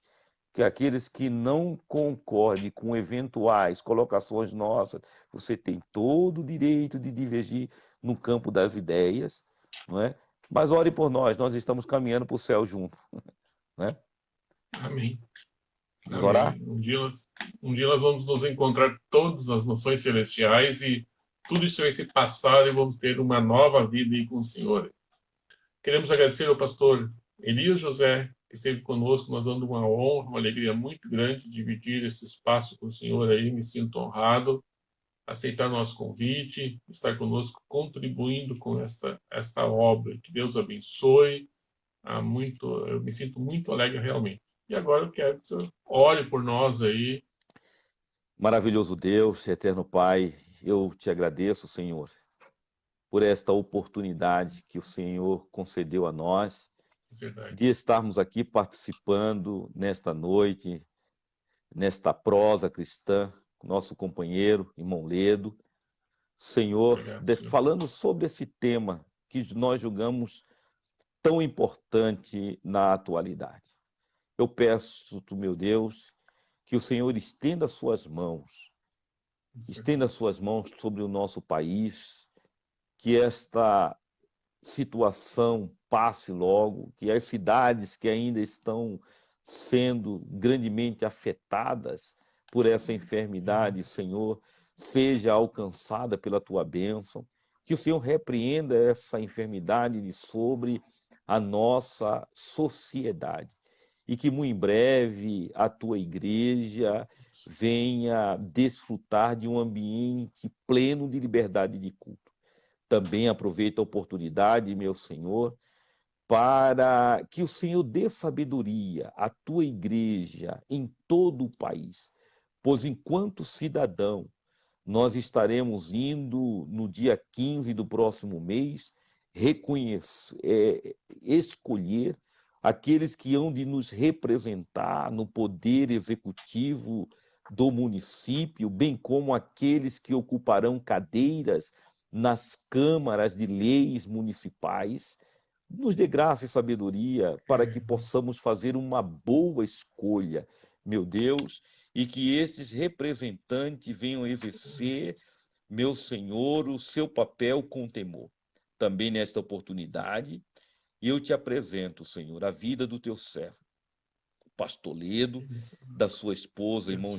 que aqueles que não concordem com eventuais colocações nossas, você tem todo o direito de divergir no campo das ideias, não é? Mas ore por nós estamos caminhando para o céu junto, né? Amém. Vamos orar? Amém. Um dia nós vamos nos encontrar todas as nações celestiais e tudo isso vai se passar e vamos ter uma nova vida aí com o Senhor. Queremos agradecer ao pastor Elias José, que esteve conosco, nos dando uma honra, uma alegria muito grande dividir esse espaço com o Senhor aí. Me sinto honrado, aceitar nosso convite, estar conosco, contribuindo com esta obra. Que Deus abençoe. Eu me sinto muito alegre realmente. E agora eu quero que o senhor ore por nós aí. Maravilhoso Deus, eterno Pai, eu te agradeço, Senhor, por esta oportunidade que o Senhor concedeu a nós de Verdade. estarmos aqui participando nesta noite, nesta prosa cristã, com nosso companheiro, irmão Ledo. Senhor, Obrigado, senhor. falando sobre esse tema que nós julgamos tão importante na atualidade. Eu peço, meu Deus, que o Senhor estenda suas mãos sobre o nosso país, que esta situação passe logo, que as cidades que ainda estão sendo grandemente afetadas por essa enfermidade, Senhor, seja alcançada pela tua bênção, que o Senhor repreenda essa enfermidade de sobre a nossa sociedade e que muito em breve a tua igreja venha desfrutar de um ambiente pleno de liberdade de culto. Também aproveito a oportunidade, meu Senhor, para que o Senhor dê sabedoria à tua igreja em todo o país, pois enquanto cidadão, nós estaremos indo no dia 15 do próximo mês escolher aqueles que hão de nos representar no poder executivo do município, bem como aqueles que ocuparão cadeiras nas câmaras de leis municipais. Nos dê graça e sabedoria para que possamos fazer uma boa escolha, meu Deus, e que estes representantes venham exercer, meu Senhor, o seu papel com temor. Também nesta oportunidade, eu te apresento, Senhor, a vida do teu servo, pastor Ledo, da sua esposa, irmã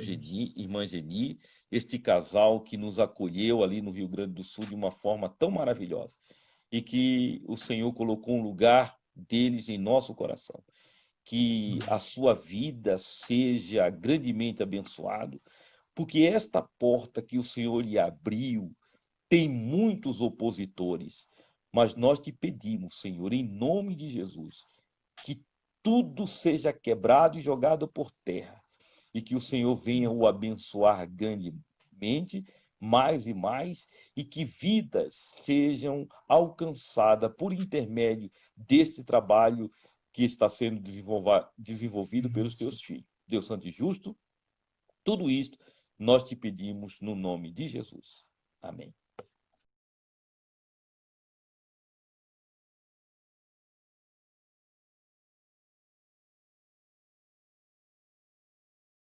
Geni, este casal que nos acolheu ali no Rio Grande do Sul de uma forma tão maravilhosa e que o Senhor colocou um lugar deles em nosso coração. Que a sua vida seja grandemente abençoado, porque esta porta que o Senhor lhe abriu tem muitos opositores, mas nós te pedimos, Senhor, em nome de Jesus, que tudo seja quebrado e jogado por terra, e que o Senhor venha o abençoar grandemente, mais e mais, e que vidas sejam alcançadas por intermédio deste trabalho que está sendo desenvolvido pelos teus filhos. Deus Santo e Justo, tudo isto nós te pedimos no nome de Jesus. Amém.